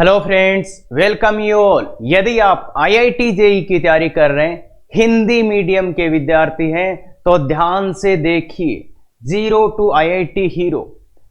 Hello friends, welcome you all. यदि आप IIT JEE की तैयारी कर रहे हैं, हिंदी मीडियम के विद्यार्थी हैं, तो ध्यान से देखिए। जीरो टू आईआईटी हीरो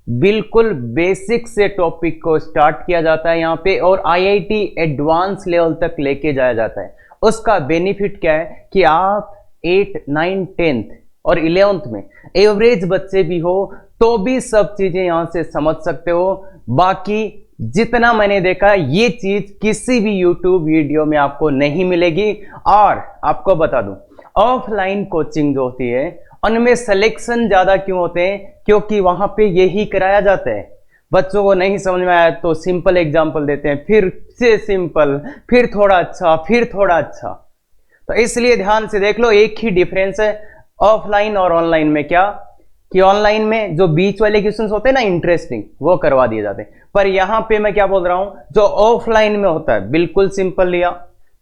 बिल्कुल बेसिक से टॉपिक को स्टार्ट किया जाता है यहाँ पे और आईआईटी एडवांस लेवल तक लेके जाया जाता है। उसका बेनिफिट क्या है कि आप 8, 9, 10th और 11th में एवरेज बच्चे भी हो तो भी सब चीजें यहां से समझ सकते हो। बाकी जितना मैंने देखा ये चीज किसी भी यूट्यूब वीडियो में आपको नहीं मिलेगी। और आपको बता दूं, ऑफलाइन कोचिंग जो होती है उनमें सिलेक्शन ज्यादा क्यों होते हैं, क्योंकि वहां पे यही कराया जाता है। बच्चों को नहीं समझ में आया तो सिंपल एग्जांपल देते हैं, फिर से सिंपल, फिर थोड़ा अच्छा, फिर थोड़ा अच्छा। तो इसलिए ध्यान से देख लो, एक ही डिफरेंस है ऑफलाइन और ऑनलाइन में। क्या कि ऑनलाइन में जो बीच वाले क्वेश्चंस होते हैं ना इंटरेस्टिंग, वो करवा दिए जाते हैं। पर यहां पे मैं क्या बोल रहा हूं, जो ऑफलाइन में होता है बिल्कुल सिंपल लिया,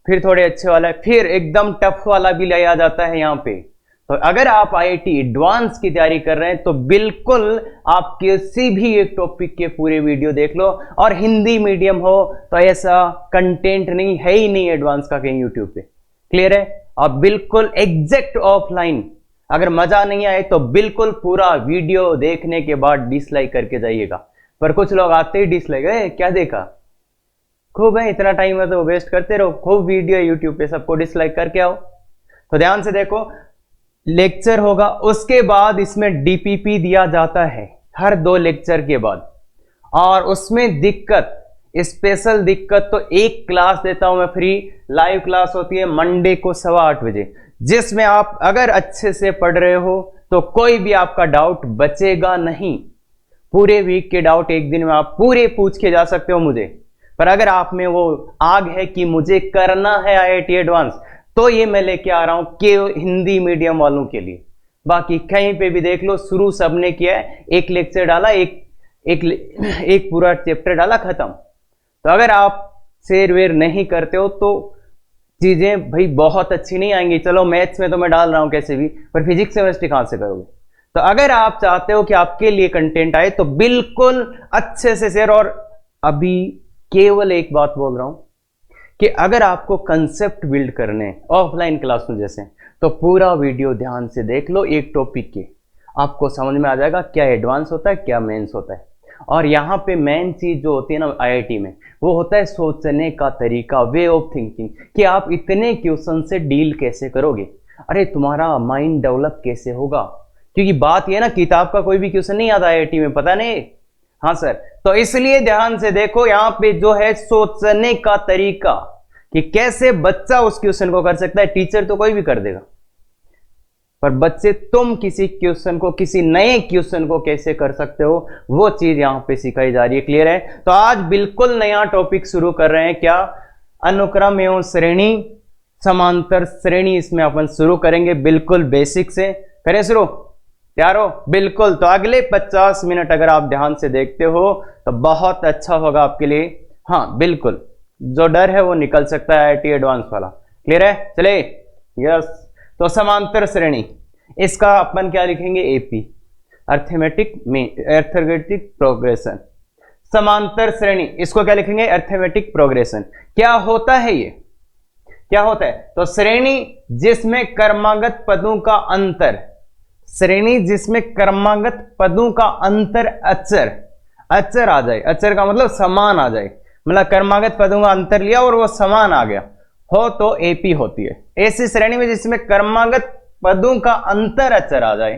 फिर थोड़े अच्छे वाला, फिर एकदम टफ वाला भी लिया जाता है यहाँ पे। तो अगर आप आईआईटी एडवांस की तैयारी कर रहे हैं तो बिल्कुल आप किसी भी एक टॉपिक के पूरे वीडियो देख लो। और हिंदी मीडियम हो तो ऐसा कंटेंट नहीं है ही नहीं एडवांस का कहीं यूट्यूब पे। क्लियर है? आप बिल्कुल एग्जैक्ट ऑफलाइन। अगर मजा नहीं आए तो बिल्कुल पूरा वीडियो देखने के बाद डिसलाइक करके जाइएगा। पर कुछ लोग आते ही डिसलाइक, क्या देखा, खूब है, इतना टाइम है तो वेस्ट करते रहो, खूब वीडियो यूट्यूब पे, सबको डिसलाइक करके आओ। तो ध्यान से देखो, लेक्चर होगा, उसके बाद इसमें डीपीपी दिया जाता है हर 2 लेक्चर के बाद। और उसमें दिक्कत, स्पेशल दिक्कत, तो एक क्लास देता हूं मैं फ्री, लाइव क्लास होती है मंडे को 8:15 बजे, जिसमें आप अगर अच्छे से पढ़ रहे हो तो कोई भी आपका डाउट बचेगा नहीं। पूरे वीक के डाउट एक दिन में आप पूरे पूछ के जा सकते हो मुझे। पर अगर आप में वो आग है कि मुझे करना है आईआईटी एडवांस, तो ये मैं लेके आ रहा हूं कि हिंदी मीडियम वालों के लिए। बाकी कहीं पे भी देख लो, शुरू सबने किया है, एक लेक्चर डाला, एक पूरा चैप्टर डाला, खत्म। तो अगर आप शेयर वेयर नहीं करते हो तो चीजें भाई बहुत अच्छी नहीं आएंगी। चलो मैथ्स में तो मैं डाल रहा हूं कैसे भी, पर फिजिक्स केमिस्ट्री कहां से करोगे? तो अगर आप चाहते हो कि आपके लिए कंटेंट आए तो बिल्कुल अच्छे से शेयर। और अभी केवल एक बात बोल रहा हूं कि अगर आपको कंसेप्ट बिल्ड करने ऑफलाइन क्लास में जैसे, तो पूरा वीडियो ध्यान से देख लो एक टॉपिक के, आपको समझ में आ जाएगा क्या एडवांस होता है, क्या मेंस होता है। और यहाँ पे मेन चीज जो होती है ना आईआईटी में, वो होता है सोचने का तरीका, वे ऑफ थिंकिंग, कि आप इतने क्वेश्चन से डील कैसे करोगे। अरे तुम्हारा माइंड डेवलप कैसे होगा, क्योंकि बात यह ना, किताब का कोई भी क्वेश्चन नहीं आता आईआईटी में, पता नहीं। हाँ सर, तो इसलिए ध्यान से देखो, यहाँ पे जो है सोचने का तरीका, कि कैसे बच्चा उस क्वेश्चन को कर सकता है। टीचर तो कोई भी कर देगा, पर बच्चे तुम किसी क्वेश्चन को, किसी नए क्वेश्चन को कैसे कर सकते हो, वो चीज यहां पे सिखाई जा रही है। क्लियर है? तो आज बिल्कुल नया टॉपिक शुरू कर रहे हैं। क्या? अनुक्रम एवं श्रेणी, समांतर श्रेणी, इसमें अपन शुरू करेंगे बिल्कुल बेसिक से। करें शुरू? तैयार हो? बिल्कुल। तो अगले 50 मिनट अगर आप ध्यान से देखते हो तो बहुत अच्छा होगा आपके लिए। हाँ बिल्कुल, जो डर है वो निकल सकता है आईआईटी एडवांस वाला। क्लियर है? चले, यस। तो समांतर श्रेणी, इसका अपन क्या लिखेंगे? AP, arithmetic progression. समांतर श्रेणी, इसको क्या लिखेंगे? Arithmetic progression. क्या होता है ये? क्या होता है? तो श्रेणी जिसमें क्रमागत पदों का अंतर, श्रेणी जिसमें क्रमागत पदों का अंतर अचर आ जाए। अचर का मतलब समान आ जाए, मतलब क्रमागत पदों का अंतर लिया और वो समान आ गया हो तो एपी होती है। ऐसी श्रेणी में जिसमें क्रमागत पदों का अंतर अचर आ जाए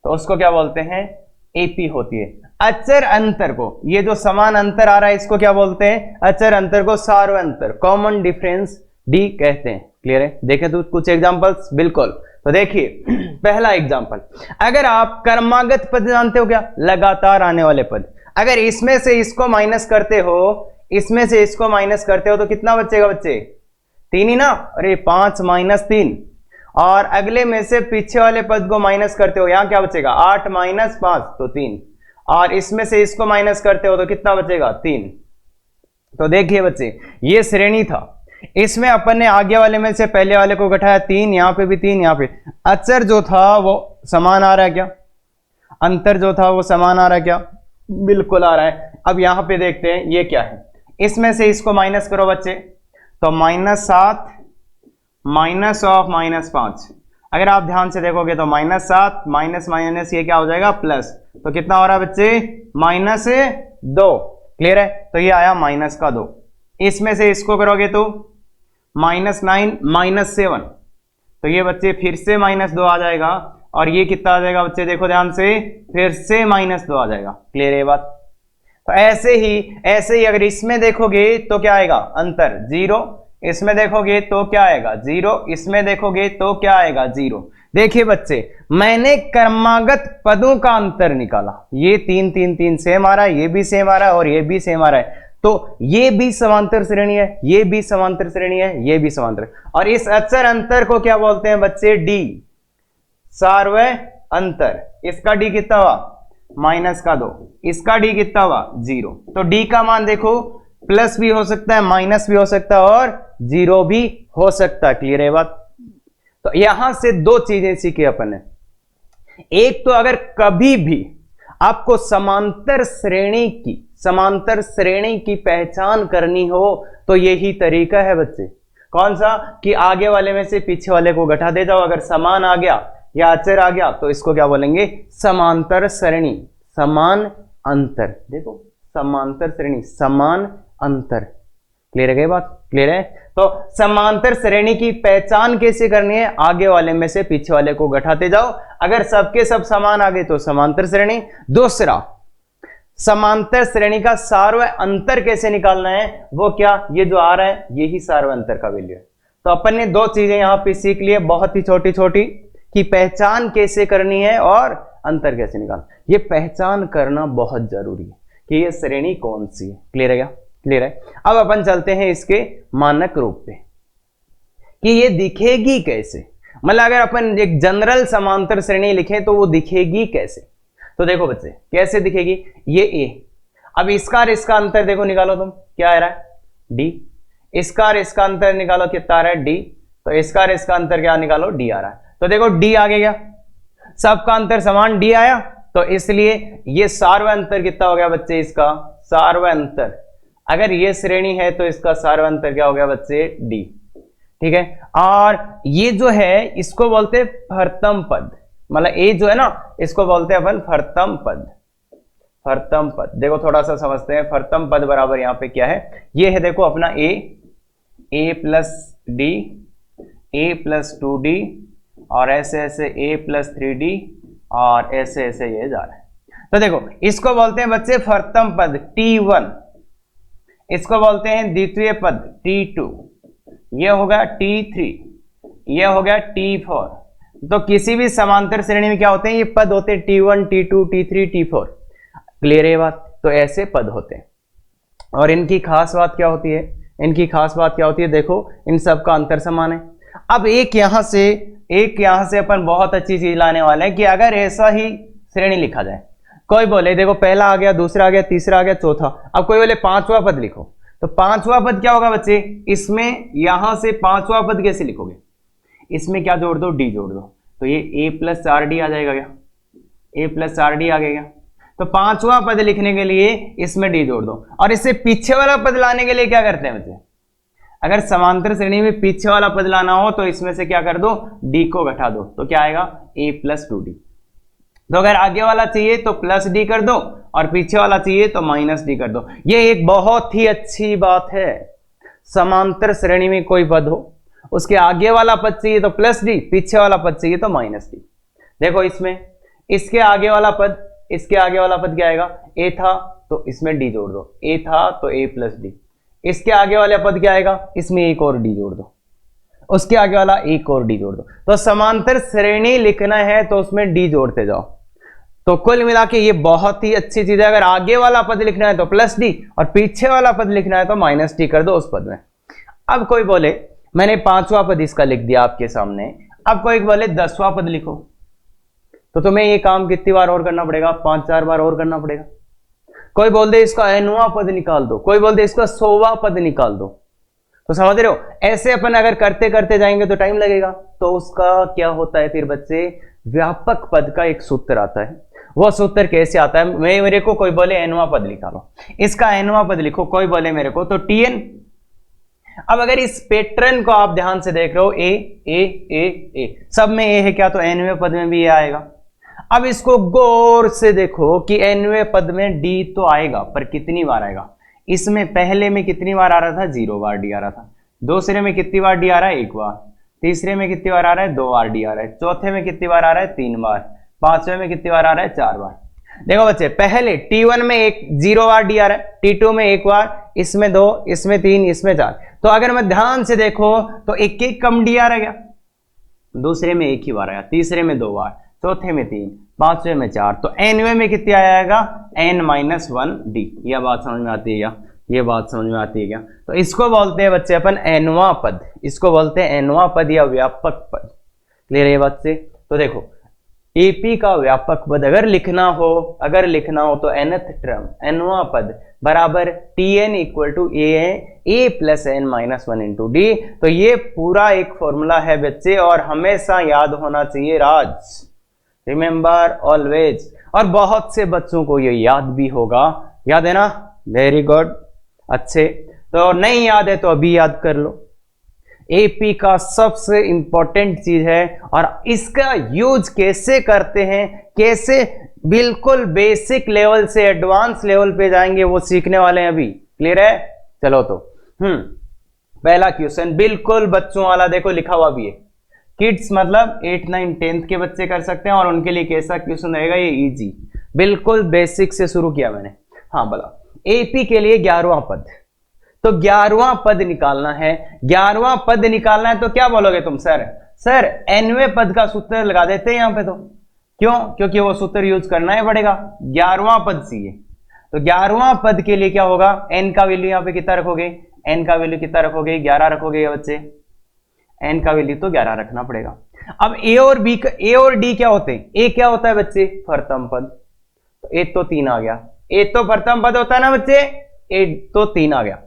तो उसको क्या बोलते हैं? एपी होती है। अचर अंतर को, ये जो समान अंतर आ रहा है इसको क्या बोलते हैं? अचर अंतर को सार्वंतर, कॉमन डिफरेंस डी कहते हैं। क्लियर है? देखें तो कुछ एग्जांपल्स। बिल्कुल। तो देखिए पहला एग्जांपल, अगर आप क्रमागत पद जानते हो, क्या? लगातार आने वाले पद। अगर इसमें से इसको माइनस करते हो, इसमें से इसको माइनस करते हो तो कितना बचेगा बच्चे? 3 ही ना। अरे 5 - 3। और अगले में से पीछे वाले पद को माइनस करते हो, यहां क्या बचेगा? 8 - 5 तो 3। और इसमें से इसको माइनस करते हो तो कितना बचेगा? 3। तो देखिए बच्चे, ये श्रेणी था, इसमें अपन ने आगे वाले में से पहले वाले को घटाया 3, यहां पे भी 3, यहां पे। अचर जो था वो समान आ रहा है क्या? अंतर जो था वो समान आ रहा है क्या? बिल्कुल आ रहा है। अब यहां पे देखते हैं ये क्या है। इसमें से इसको माइनस करो बच्चे, तो -7 माइनस ऑफ -5। अगर आप ध्यान से देखोगे तो -7 माइनस माइनस ये क्या हो जाएगा प्लस, तो कितना हो रहा है बच्चे -2। क्लियर है, तो ये आया -2। इसमें से इसको करोगे तो -9 -7, तो ये बच्चे फिर से -2 आ जाएगा, और ये कितना आ जाएगा बच्चे देखो ध्यान से, फिर से -2 आ जाएगा। क्लियर है बात। तो ऐसे ही अगर इसमें देखोगे तो क्या आएगा अंतर 0, इसमें देखोगे तो क्या आएगा 0, इसमें देखोगे तो क्या आएगा 0। देखिए बच्चे मैंने क्रमागत पदों का अंतर निकाला, ये 3 3 3 सेम आ रहा है, ये भी सेम आ रहा है और ये भी सेम आ रहा है, तो ये भी समांतर श्रेणी है, ये भी समांतर श्रेणी है, ये भी समांतर, और इस अचर अंतर को क्या बोलते हैं बच्चे डी, सार्वय अंतर। इसका डी कितना हुआ -2, इसका डी कितना हुआ 0। तो डी का मान देखो प्लस भी हो सकता है, माइनस भी हो सकता है और 0 भी हो सकता है। क्लियर है बात। तो यहां से 2 चीजें सीखी अपन ने। एक तो अगर कभी भी आपको समांतर श्रेणी की पहचान करनी हो तो यही तरीका है बच्चे। कौन सा, कि आगे वाले में से पीछे वाले को घटा दे जाओ, अगर समान आ गया या अचर आ गया तो इसको क्या बोलेंगे समांतर श्रेणी, समान अंतर। देखो समांतर श्रेणी, समान अंतर। क्लियर है बात, क्लियर है। तो समांतर श्रेणी की पहचान कैसे करनी है, आगे वाले में से पीछे वाले को घटाते जाओ, अगर सबके सब समान आ गए तो समांतर श्रेणी। दूसरा, समांतर श्रेणी का सार्वय अंतर कैसे निकालना है, वो क्या, ये जो आ रहा है यही सार्वय अंतर का वैल्यू है। तो अपन ने 2 चीजें यहां पे सीख ली है, बहुत ही छोटी छोटी, कि पहचान कैसे करनी है और अंतर कैसे निकालना। ये पहचान करना बहुत जरूरी है कि ये श्रेणी कौन सी है। क्लियर है क्या, क्लियर है। अब अपन चलते हैं इसके मानक रूप पे कि ये दिखेगी कैसे, मतलब अगर अपन एक जनरल समांतर श्रेणी लिखें तो वो दिखेगी कैसे। तो देखो बच्चे कैसे दिखेगी, ये ए, अब इसका और इसका अंतर देखो निकालो तुम, क्या आ रहा है डी, इसका और इसका अंतर निकालो कितना आ रहा है डी, तो इसका और इसका अंतर क्या निकालो डी आ रहा है। तो देखो डी आ गया, सबका अंतर समान डी आया, तो इसलिए ये सार्वय अंतर कितना हो गया बच्चे, इसका सार्वय अंतर, अगर ये श्रेणी है तो इसका सार्वय अंतर क्या हो गया बच्चे डी। ठीक है, और ये जो है इसको बोलते हैं फर्तम पद, मतलब ए जो है ना इसको बोलते हैं अपन फर्तम पद। फर्तम पद देखो थोड़ा सा समझते हैं, फर्तम पद बराबर यहां पे क्या है, ये है देखो अपना ए प्लस डी, ए प्लस 2d, और ऐसे ऐसे a प्लस 3d, और ऐसे ऐसे ये जा रहा है। तो देखो इसको बोलते हैं बच्चे फर्तम पद T1, इसको बोलते हैं द्वितीय पद T2, ये होगा T3, ये हो गया T4। तो किसी भी समांतर श्रेणी में क्या होते हैं, ये पद होते हैं T1 T2 T3 T4। Clear है बात। तो ऐसे पद होते हैं, और इनकी खास बात क्या होती है, इनकी खास बात क्या होती है, देखो इन सब का अंतर समान है। अब एक यहां से अपन बहुत अच्छी चीज लाने वाले हैं कि अगर ऐसा ही श्रेणी लिखा जाए, कोई बोले देखो पहला आ गया, दूसरा आ गया, तीसरा आ गया, चौथा, अब कोई बोले 5वां पद लिखो, तो 5वां पद क्या होगा बच्चे, इसमें यहां से 5वां पद कैसे लिखोगे, इसमें क्या जोड़ दो डी जोड़ दो, तो ये a प्लस 4d आ जाएगा, क्या a प्लस 4d आ गया। तो 5वां पद लिखने के लिए इसमें डी जोड़ दो, और इससे पीछे वाला पद लाने के लिए क्या करते हैं बच्चे, अगर समांतर श्रेणी में पीछे वाला पद लाना हो तो इसमें से क्या कर दो, डी को घटा दो, तो क्या आएगा a प्लस 2d। तो अगर आगे वाला चाहिए तो प्लस डी कर दो, और पीछे वाला चाहिए तो माइनस डी कर दो। ये एक बहुत ही अच्छी बात है, समांतर श्रेणी में कोई पद हो उसके आगे वाला पद चाहिए तो प्लस डी, पीछे वाला पद चाहिए तो माइनस डी। देखो इसमें इसके आगे वाला पद, इसके आगे वाला पद क्या आएगा, a था तो इसमें d जोड़ दो, a था तो a प्लस डी, इसके आगे वाला पद क्या आएगा, इसमें एक और d जोड़ दो, उसके आगे वाला एक और d जोड़ दो। तो समांतर श्रेणी लिखना है तो उसमें d जोड़ते जाओ। तो कुल मिला के ये बहुत ही अच्छी चीज है, अगर आगे वाला पद लिखना है तो प्लस डी, और पीछे वाला पद लिखना है तो माइनस डी कर दो उस पद में। अब कोई बोले मैंने 5वां पद इसका लिख दिया आपके सामने, अब कोई बोले 10वां पद लिखो, तो तुम्हें ये काम कितनी बार और करना पड़ेगा, 5-4 बार और करना पड़ेगा। कोई बोल दे इसका 9वां पद निकाल दो, कोई बोल दे इसका 100वां पद निकाल दो। तो समझ रहे हो, ऐसे अपन अगर करते करते जाएंगे तो टाइम लगेगा। तो उसका क्या होता है फिर बच्चे, व्यापक पद का एक सूत्र आता है, वो सूत्र कैसे आता है। मेरे को कोई बोले एनवां पद निकालो, इसका एनवां पद लिखो, कोई बोले मेरे को तो टीएन। अब अगर इस पैटर्न को आप ध्यान से देख रहे हो, ए सब में ए है क्या, तो एनवें पद में भी ए आएगा। अब इसको गौर से देखो कि एनवें पद में डी तो आएगा, पर कितनी बार आएगा। इसमें पहले में कितनी बार आ रहा था, 0 बार डी आ रहा था। दूसरे में कितनी बार डी आ रहा है, 1 बार। तीसरे में कितनी बार आ रहा है, 2 बार डी आ रहा है। चौथे में कितनी बार आ रहा है, 3 बार। पांचवें में कितनी बार आ रहा है, 4 बार। देखो बच्चे, पहले T1 में 0 बार डी आ रहा है, T2 में 1 बार, इसमें 2, इसमें 3, इसमें 4। तो अगर मैं ध्यान से देखो तो एक कम डी आ रहा गया। दूसरे में 1 ही बार आया, तीसरे में 2 बार, चौथे में 3, पांचवें में 4। तो एनवे में कितनी आएगा, n-1 डी। यह बात समझ में आती है क्या, ये बात समझ में आती है क्या। तो इसको बोलते हैं बच्चे अपन एनवा पद, इसको बोलते हैं एनवा पद या व्यापक पद। क्लियर है बात से। तो देखो एपी का व्यापक पद अगर लिखना हो तो nth टर्म एनवा पद बराबर Tn equal to a plus n-1 into d. तो ये पूरा एक फॉर्मूला है बच्चे, और हमेशा याद होना चाहिए राज, रिमेंबर ऑलवेज। और बहुत से बच्चों को ये याद भी होगा, याद है ना, वेरी गुड, अच्छे। तो नहीं याद है तो अभी याद कर लो। एपी का सबसे इंपॉर्टेंट चीज है, और इसका यूज कैसे करते हैं, कैसे बिल्कुल बेसिक लेवल से एडवांस लेवल पे जाएंगे, वो सीखने वाले हैं अभी। क्लियर है, चलो तो पहला क्वेश्चन बिल्कुल बच्चों वाला, देखो लिखा हुआ भी है। किड्स मतलब 8, 9, 10th के बच्चे कर सकते हैं, और उनके लिए कैसा क्वेश्चन रहेगा, ये इजी, बिल्कुल बेसिक से शुरू किया मैंने। हाँ बोला, एपी के लिए 11वां पद, तो 11वां पद निकालना है। 11वां पद निकालना है तो क्या बोलोगे तुम, सर एनवें पद का सूत्र लगा देते हैं यहां पे। तो क्यों, क्योंकि वो सूत्र यूज करना ही पड़ेगा। 11वां पद चाहिए, तो 11वां पद के लिए क्या होगा, एन का वैल्यू यहां पे कितना रखोगे, एन का वैल्यू कितना रखोगे, 11 रखोगे ये बच्चे। एन का वैल्यू तो 11 रखना पड़ेगा। अब ए और डी क्या होते हैं, ए क्या होता है बच्चे, प्रथम पद। तो ए तो 3 आ गया, ए तो प्रथम पद होता है ना बच्चे, ए तो 3 आ गया।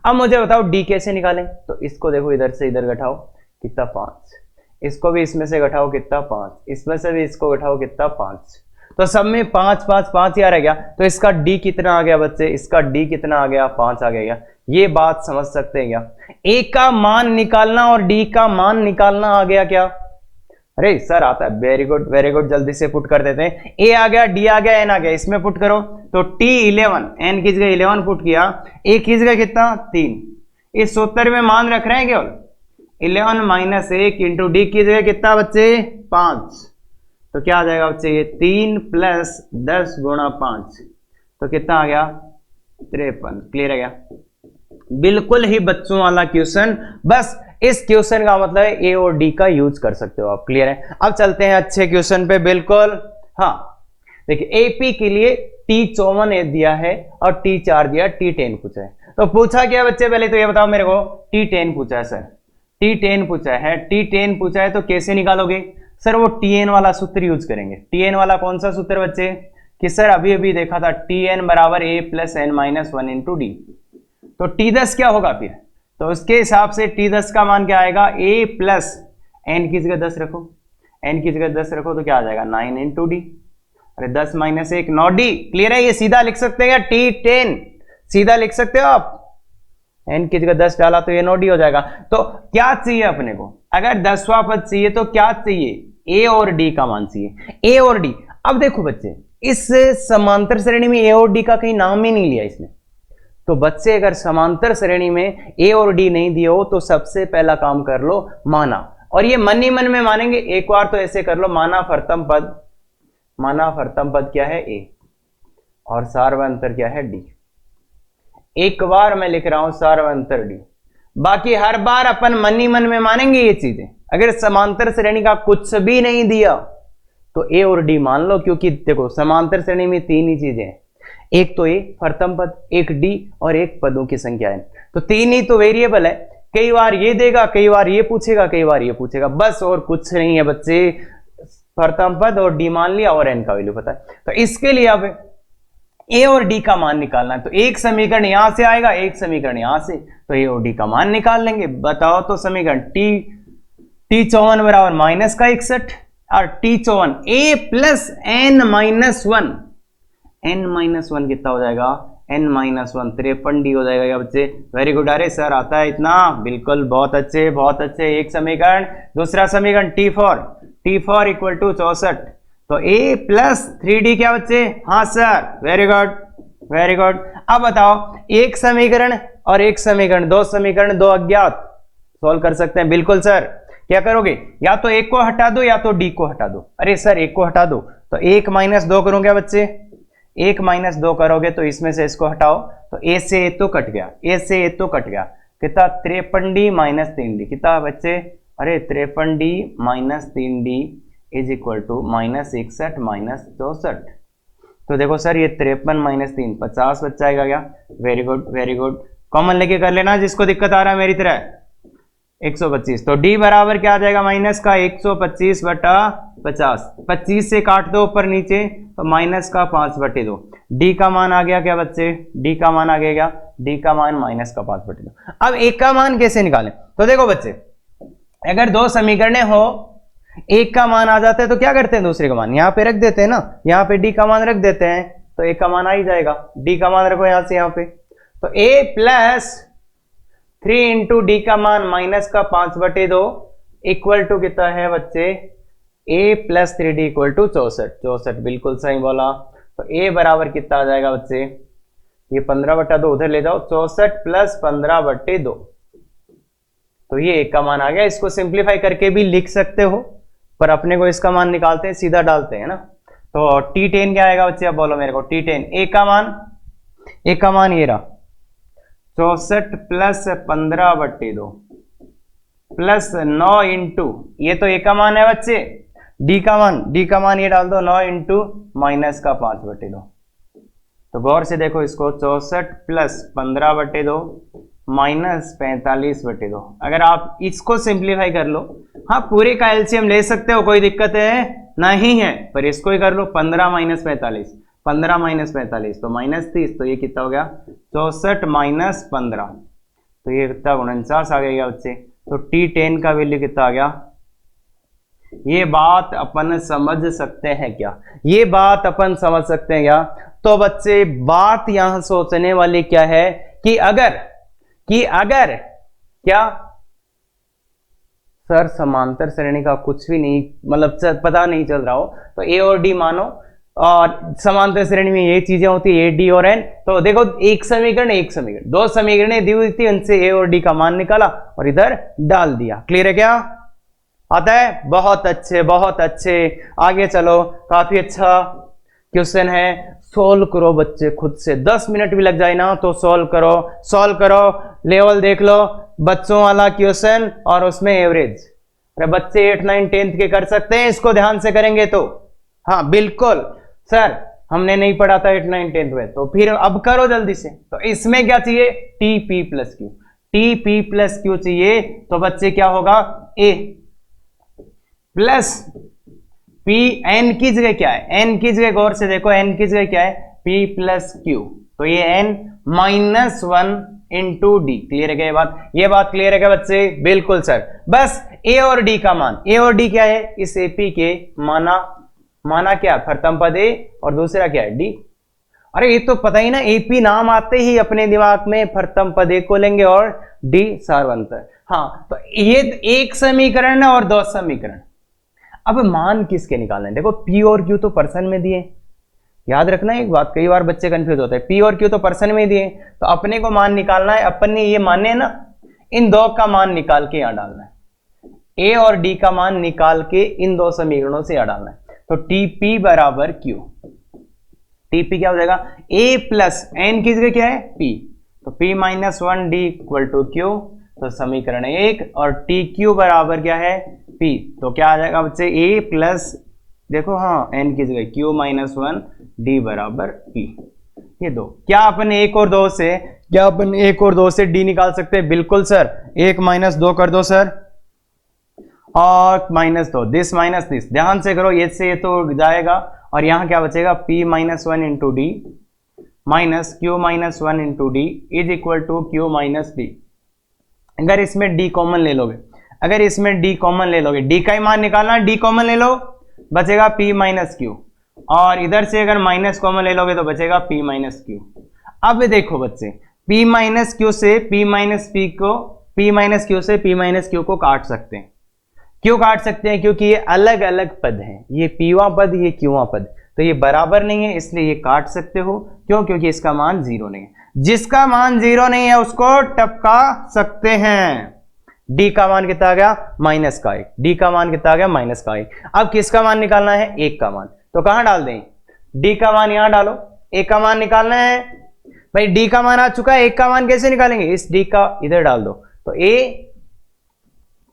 अब मुझे बताओ डी कैसे निकालें, तो इसको देखो इधर से इधर घटाओ, कितना 5, इसको भी इसमें से घटाओ, कितना 5, इसमें से भी इसको घटाओ, कितना 5। तो सब में 5 5 5 ही आ रह गया। तो इसका डी कितना आ गया बच्चे, इसका डी कितना आ गया, 5 आ गया। ये बात समझ सकते हैं क्या, ए का मान निकालना और डी का मान निकालना आ गया क्या, अरे सर आता है, वेरी गुड, जल्दी से पुट कर देते हैं। ए आ गया, डी आ गया, एन आ गया, इसमें पुट करो। तो T11, एन की जगह 11 पुट किया, ए की जगह कितना 3। इस सूत्र में मान रख रहे हैं केवल 11 माइनस 1 इंटू डी की जगह कितना बच्चे 5। तो क्या आ जाएगा बच्चे, ये 3 प्लस 10 गुणा 5, तो कितना आ गया 53। क्लियर है क्या, बिल्कुल ही बच्चों वाला क्वेश्चन। बस इस क्वेश्चन का मतलब है ए और डी का यूज कर सकते हो आप। क्लियर है, अब चलते हैं अच्छे क्वेश्चन पे। बिल्कुल हाँ, देखिए एपी के लिए T54 दिया है और T4 दिया, T10 पूछा है। तो पूछा क्या बच्चे, पहले तो ये बताओ मेरे को, T10 पूछा है सर, T10 पूछा है, T10 पूछा है, तो कैसे निकालोगे सर, वो Tn वाला सूत्र यूज करेंगे। Tn वाला कौन सा सूत्र बच्चे, कि सर अभी अभी देखा था, Tn बराबर a plus n-1 into d. तो T10 क्या होगा फिर, तो उसके हिसाब से T10 का मान क्या आएगा, a प्लस n की जगह 10 रखो, n की जगह 10 रखो, तो क्या आ जाएगा 9 इंटू डी। अरे 10 माइनस 1 9 डी। क्लियर है, ये सीधा लिख सकते हैं क्या, T10 सीधा लिख सकते हो आप, n की जगह 10 डाला तो ये 9 डी हो जाएगा। तो क्या चाहिए अपने को, अगर 10वां पद चाहिए तो क्या चाहिए, a और d का मान चाहिए, a और d। अब देखो बच्चे, इस समांतर श्रेणी में a और d का कहीं नाम ही नहीं लिया इसने। तो बच्चे अगर समांतर श्रेणी में a और d नहीं दिए हो तो सबसे पहला काम कर लो माना, और ये मन ही मन में मानेंगे। एक बार तो ऐसे कर लो, माना प्रथम पद क्या है a, और सार्वंतर क्या है d। एक बार मैं लिख रहा हूं सार्वंतर d, बाकी हर बार अपन मन ही मन में मानेंगे ये चीजें। अगर समांतर श्रेणी का कुछ भी नहीं दिया तो a और d मान लो, क्योंकि देखो समांतर श्रेणी में 3 ही चीजें हैं, एक तो a प्रथम पद, एक d और एक पदों की संख्या है। तो 3 ही तो वेरिएबल है, कई बार ये देगा, कई बार ये पूछेगा, कई बार ये पूछेगा, बस और कुछ नहीं है बच्चे। प्रथम पद और d मान लिया और n का वैल्यू पता है। तो इसके लिए अब a और d का मान निकालना है। तो एक समीकरण यहां से आएगा, एक समीकरण यहां से, तो a और d का मान निकाल लेंगे। बताओ तो समीकरण T54 बराबर -61 और टीचो 1 a plus n minus one, n minus one कितना हो जाएगा, एन माइनस वन 53 डी हो जाएगा क्या बच्चे। Very good. अरे सर आता है इतना, बिल्कुल, बहुत अच्छे बहुत अच्छे। एक समीकरण, दूसरा समीकरण T4 इक्वल टू 64, तो a प्लस 3d क्या बच्चे, हाँ sir, very good very good. अब बताओ एक समीकरण और एक समीकरण, दो समीकरण दो अज्ञात, सॉल्व कर सकते हैं, बिल्कुल सर। क्या करोगे, या तो एक को हटा दो या तो डी को हटा दो। अरे सर एक को हटा दो, तो 1 माइनस 2 करूं क्या बच्चे, 1 माइनस 2 करोगे तो इसमें से इसको हटाओ, तो ए से ए तो कट गया, ए से ए तो कट गया, कितना 53d माइनस 3d कितना बच्चे, अरे 53d minus 3d is equal to minus 61 minus 64। तो देखो सर ये 53 माइनस 3 50 बच जाएगा क्या, very good very good. Common लेके कर लेना जिसको दिक्कत आ रहा है मेरी तरह, 125। तो d बराबर क्या आ जाएगा, माइनस का 125 बटा 50, 25 से काट दो ऊपर नीचे तो माइनस का 5 बटे 2। d का मान आ गया क्या बच्चे, d का मान आ गया क्या, d का मान माइनस का 5 बटे 2। अब एक का मान कैसे निकालें, तो देखो बच्चे अगर दो समीकरण हो, एक का मान आ जाता है तो क्या करते हैं, दूसरे का मान यहाँ पे रख देते हैं ना, यहाँ पे d का मान रख देते हैं तो एक का मान आ ही जाएगा। d का मान रखो यहाँ से यहाँ पे, तो a प्लस 3 इंटू डी का मान माइनस का 5 बटे 2 इक्वल टू कितना है बच्चे, a plus 3d equal to 64, बिल्कुल सही बोला। तो a बराबर कितना आ जाएगा बच्चे, ये 15 बटा 2 उधर ले जाओ, 64 प्लस 15 बटे 2, तो ये एक का मान आ गया। इसको सिंप्लीफाई करके भी लिख सकते हो, पर अपने को इसका मान निकालते हैं, सीधा डालते हैं ना। तो T10 क्या आएगा बच्चे, अब बोलो मेरे को, T10 एक का मान ये रहा 64 प्लस 15 बट्टे 2 प्लस 9 इंटू, ये तो एक का मान है बच्चे, डी का मान ये डाल दो 9 इंटू माइनस का 5 बटे 2। तो गौर से देखो इसको, 64 प्लस 15 बटे 2 माइनस 45 बटे 2। अगर आप इसको सिंप्लीफाई कर लो, हाँ पूरे का एलसीएम ले सकते हो, कोई दिक्कत है नहीं है, पर इसको ही कर लो, 15 माइनस 45, 15 माइनस 45 तो माइनस 30, तो ये कितना हो गया 64 माइनस 15, तो ये कितना 49 आ गया बच्चे। तो T10 का वैल्यू कितना आ गया, ये बात अपन समझ सकते हैं क्या, ये बात अपन समझ सकते हैं क्या। तो बच्चे बात यहां सोचने वाली क्या है कि अगर क्या सर समांतर श्रेणी का कुछ भी नहीं, मतलब पता नहीं चल रहा हो, तो ए और डी मानो, और समांतर श्रेणी में ये चीजें होती है ए डी और एन। तो देखो एक समीकरण दो समीकरण दी हुई थी, उनसे ए और डी का मान निकाला और इधर डाल दिया। क्लियर है क्या, आता है, बहुत अच्छे बहुत अच्छे। आगे चलो, काफी अच्छा क्वेश्चन है, सोल्व करो बच्चे खुद से, 10 मिनट भी लग जाए ना तो सोल्व करो, लेवल देख लो, बच्चों वाला क्वेश्चन और उसमें एवरेज। अरे बच्चे 8, 9, 10 के कर सकते हैं, इसको ध्यान से करेंगे तो, हाँ बिल्कुल सर हमने नहीं पढ़ा था 8, 9, 10 में, तो फिर अब करो जल्दी से। तो इसमें क्या चाहिए, TP प्लस क्यू चाहिए। तो बच्चे क्या होगा, A प्लस P, N की जगह क्या है, N की जगह गौर से देखो, N की जगह क्या है, P प्लस Q, तो ये N minus 1 into D. Clear है क्या ये बात क्लियर है क्या बच्चे, बिल्कुल सर। बस A और D का मान, A और D क्या है, इस AP के माना क्या, प्रथम पद A और दूसरा क्या है D। अरे ये तो पता ही ना, AP नाम आते ही अपने दिमाग में प्रथम पद A को लेंगे और D सार्वंतर। हाँ तो ये एक समीकरण है और दो समीकरण। अब मान किसके निकालने, देखो P और Q तो पर्सन में दिए, याद रखना एक बात, कई बार बच्चे कंफ्यूज होते हैं, P और Q तो पर्सन में दिए, तो अपने को मान निकालना है, अपन ने ये माने ना, इन दो का मान निकाल के यहां डालना है, A और D का मान निकाल के इन दो समीकरणों से यहां डालना है। तो TP बराबर Q, TP क्या हो जाएगा, A प्लस N की जगह क्या है P, तो P minus 1 D equal to Q, तो समीकरण 1, और TQ बराबर क्या है P, तो क्या आ जाएगा बच्चे A प्लस, देखो हाँ N की जगह Q माइनस 1 D बराबर P। ये दो, क्या अपन एक और दो से D निकाल सकते हैं, बिल्कुल सर, 1 माइनस 2 कर दो सर, और माइनस 2, दिस माइनस दिस, ध्यान से करो, ये से ये तो जाएगा, और यहां क्या बचेगा, P minus 1 into d minus Q minus 1 into d is equal to Q minus d. अगर इसमें D कॉमन ले लोगे, D का ही मान निकालना, D कॉमन ले लो, बचेगा p माइनस क्यू, और इधर से अगर माइनस कॉमन ले लोगे तो बचेगा p माइनस क्यू। अब देखो बच्चे, p माइनस क्यू से p माइनस p को, p माइनस क्यू से p माइनस क्यू को काट सकते हैं। क्यों काट सकते हैं? क्योंकि ये अलग अलग पद हैं, ये pवां पद, ये qवां पद, तो ये बराबर नहीं है, इसलिए ये काट सकते हो। क्यों? क्योंकि इसका मान 0 नहीं है। जिसका मान 0 नहीं है उसको टपका सकते हैं। d का मान कितना आ गया? माइनस का 1। d का मान कितना आ गया? माइनस का 1। अब किसका मान निकालना है? 1 का मान। तो कहां डाल दें? d का मान यहां डालो, 1 का मान निकालना है। भाई d का मान आ चुका है, 1 का मान कैसे निकालेंगे? इस d का इधर डाल दो, तो a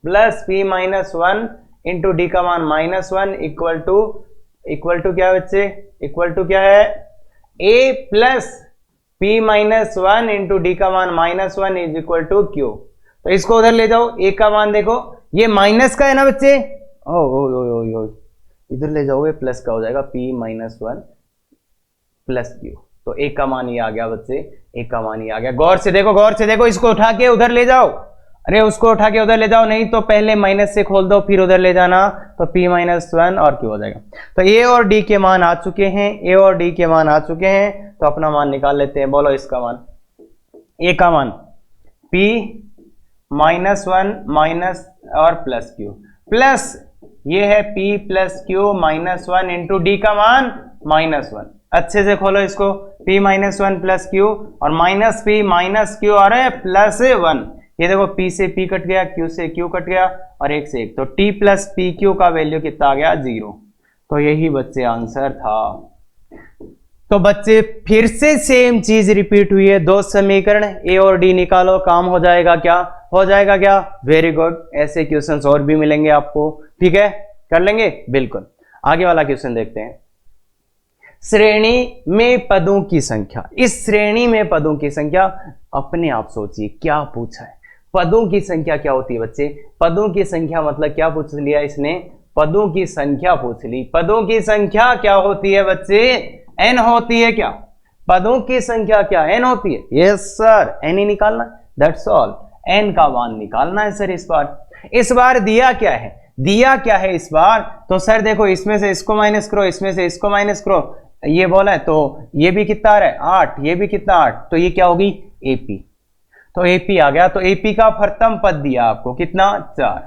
plus p minus 1 into d का मान माइनस 1 इक्वल टू क्या बच्चे? इक्वल टू क्या है? a plus p minus 1 into d का मान minus 1 is equal to q। तो इसको उधर ले जाओ, a का मान देखो, ये माइनस का है ना बच्चे, ओ इधर ले जाओगे प्लस का हो जाएगा, p माइनस 1 प्लस q। तो a का मान ये आ गया बच्चे, a का मान ये आ गया। गौर से देखो, गौर से देखो, इसको उठा के उधर ले जाओ, अरे उसको उठा के उधर ले जाओ, नहीं तो पहले माइनस से खोल दो फिर उधर ले जाना, तो p माइनस 1 और q हो जाएगा। तो a और d के मान आ चुके हैं, a और d के मान आ चुके हैं, तो अपना मान निकाल लेते हैं। बोलो इसका मान, a का मान p माइनस 1 माइनस और प्लस q, प्लस ये है p plus q minus 1 into d का मान माइनस 1। अच्छे से खोलो इसको, p माइनस 1 प्लस q और माइनस p माइनस q और प्लस 1। ये देखो p से p कट गया, q से q कट गया और 1 से 1, तो t प्लस पी क्यू का वैल्यू कितना आ गया? 0। तो यही बच्चे आंसर था। तो बच्चे फिर से सेम चीज रिपीट हुई है, दो समीकरण a और d निकालो, काम हो जाएगा क्या? हो जाएगा क्या? Very good. ऐसे क्वेश्चंस और भी मिलेंगे आपको, ठीक है, कर लेंगे बिल्कुल। आगे वाला क्वेश्चन देखते हैं। श्रेणी में पदों की संख्या, इस श्रेणी में पदों की संख्या, अपने आप सोचिए क्या पूछा है। पदों की संख्या क्या होती है बच्चे? पदों की संख्या मतलब क्या पूछ लिया इसने? पदों की संख्या पूछ ली। पदों की संख्या क्या होती है बच्चे? n होती है क्या? पदों की संख्या क्या n होती है? यस सर, n ही निकालना, दैट्स ऑल। n का मान निकालना है सर। इस बार दिया क्या है? दिया क्या है इस बार? तो सर देखो, इसमें से इसको माइनस करो, इसमें से इसको माइनस करो, ये बोला है, तो ये भी कितना आ रहा है? 8, ये भी कितना? 8, तो ये क्या होगी? AP। तो AP आ गया। तो AP का प्रथम पद दिया आपको कितना? 4।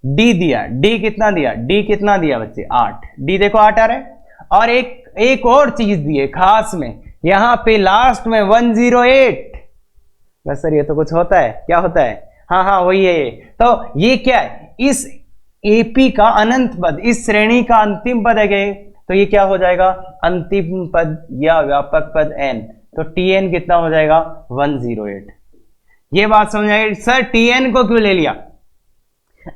D दिया, D कितना दिया? D कितना दिया बच्चे? 8। D देखो 8 आ रहा है। और एक और चीज दी है खास में, यहां पे लास्ट में 108। बस सर ये तो कुछ होता है, क्या होता है? हाँ वही है ये। तो ये क्या है? इस AP का अनंत पद, इस श्रेणी का अंतिम पद है, तो ये क्या हो जाएगा? अंतिम पद या व्यापक पद n। तो Tn कितना हो जाएगा? 108। ये बात समझ आई? सर Tn को क्यों ले लिया?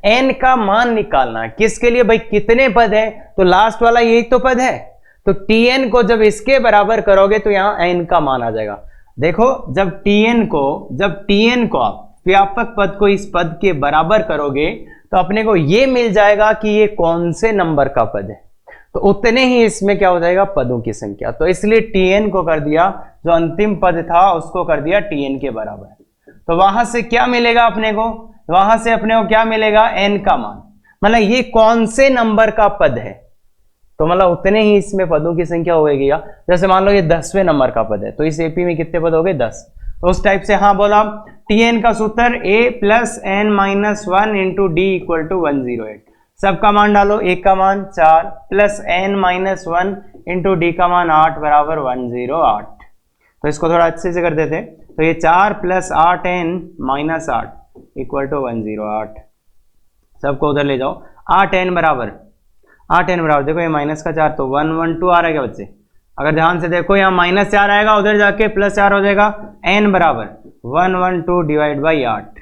n का मान निकालना है। किसके लिए भाई? कितने पद है? तो लास्ट वाला यही तो पद है। तो Tn को जब इसके बराबर करोगे तो यहां n का मान आ जाएगा। देखो, जब Tn को आप व्यापक पद को इस पद के बराबर करोगे तो अपने को ये मिल जाएगा कि ये कौन से नंबर का पद है, तो उतने ही इसमें क्या हो जाएगा? पदों की संख्या। तो इसलिए Tn को कर दिया, जो अंतिम पद था उसको कर दिया Tn के बराबर। तो वहां से क्या मिलेगा अपने को? वहां से अपने को क्या मिलेगा? n का मान, मतलब ये कौन से नंबर का पद है, तो मतलब उतने ही इसमें पदों की संख्या होगी। जैसे मान लो ये 10वें नंबर का पद है, तो इस AP में कितने पद हो गए? 10। तो उस टाइप से हाँ बोला, Tn का सूत्र a plus n minus 1 into d equal to 108। सबका मान डालो, a का मान 4 plus n minus 1 into d का मान 8 बराबर 108। तो इसको थोड़ा अच्छे से कर देते, तो ये 4 plus 8n minus 8 equal to 108। सबको उधर ले जाओ। 8n बराबर देखो ये माइनस का 4, तो 112 आ रहा है क्या बच्चे? अगर ध्यान से देखो, यहाँ माइनस 4 आएगा, उधर जाके प्लस 4 हो जाएगा। n बराबर 112 डिवाइड बाई 8,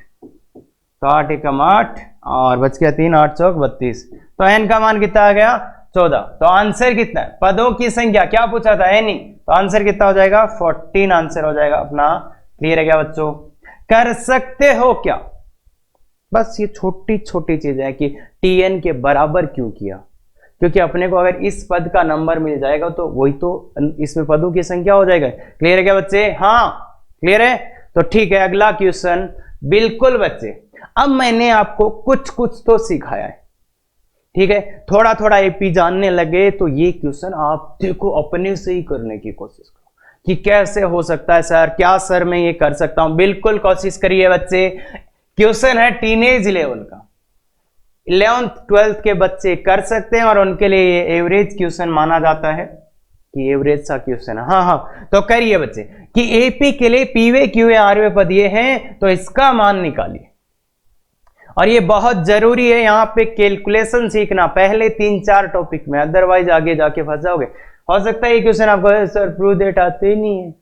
तो 8 एकम 8 और बच गया 3, 8 चौक 32। तो n का मान कितना आ गया? 14। तो आंसर कितना है? पदों की संख्या क्या पूछा था? n ही। तो आंसर कितना हो जाएगा? 14 आंसर हो जाएगा अपना। क्लियर है क्या बच्चों? कर सकते हो क्या? बस ये छोटी छोटी चीज है कि Tn के बराबर क्यों किया, क्योंकि अपने को अगर इस पद का नंबर मिल जाएगा तो वही तो इसमें पदों की संख्या हो जाएगा। क्लियर है क्या बच्चे? हाँ क्लियर है। तो ठीक है, अगला क्वेश्चन। बिल्कुल बच्चे, अब मैंने आपको कुछ तो सिखाया है, ठीक है, थोड़ा थोड़ा एपी जानने लगे तो ये क्वेश्चन आप देखो अपने से ही करने की कोशिश करो कि कैसे हो सकता है सर, क्या सर मैं ये कर सकता हूं। बिल्कुल कोशिश करिए बच्चे, क्वेश्चन है टीनेज लेवल का, 11th 12th के बच्चे कर सकते हैं और उनके लिए ये एवरेज क्वेश्चन माना जाता है कि एवरेज सा क्वेश्चन है। हाँ हाँ, तो करिए बच्चे कि एपी के लिए पीवे क्यूए आरवे पद ये हैं, तो इसका मान निकालिए। और ये बहुत जरूरी है यहां पे कैलकुलेशन सीखना पहले 3-4 टॉपिक में, अदरवाइज आगे जाके फंस जाओगे। हो सकता है ये क्वेश्चन आपको सर प्रूव डेट आते ही नहीं है,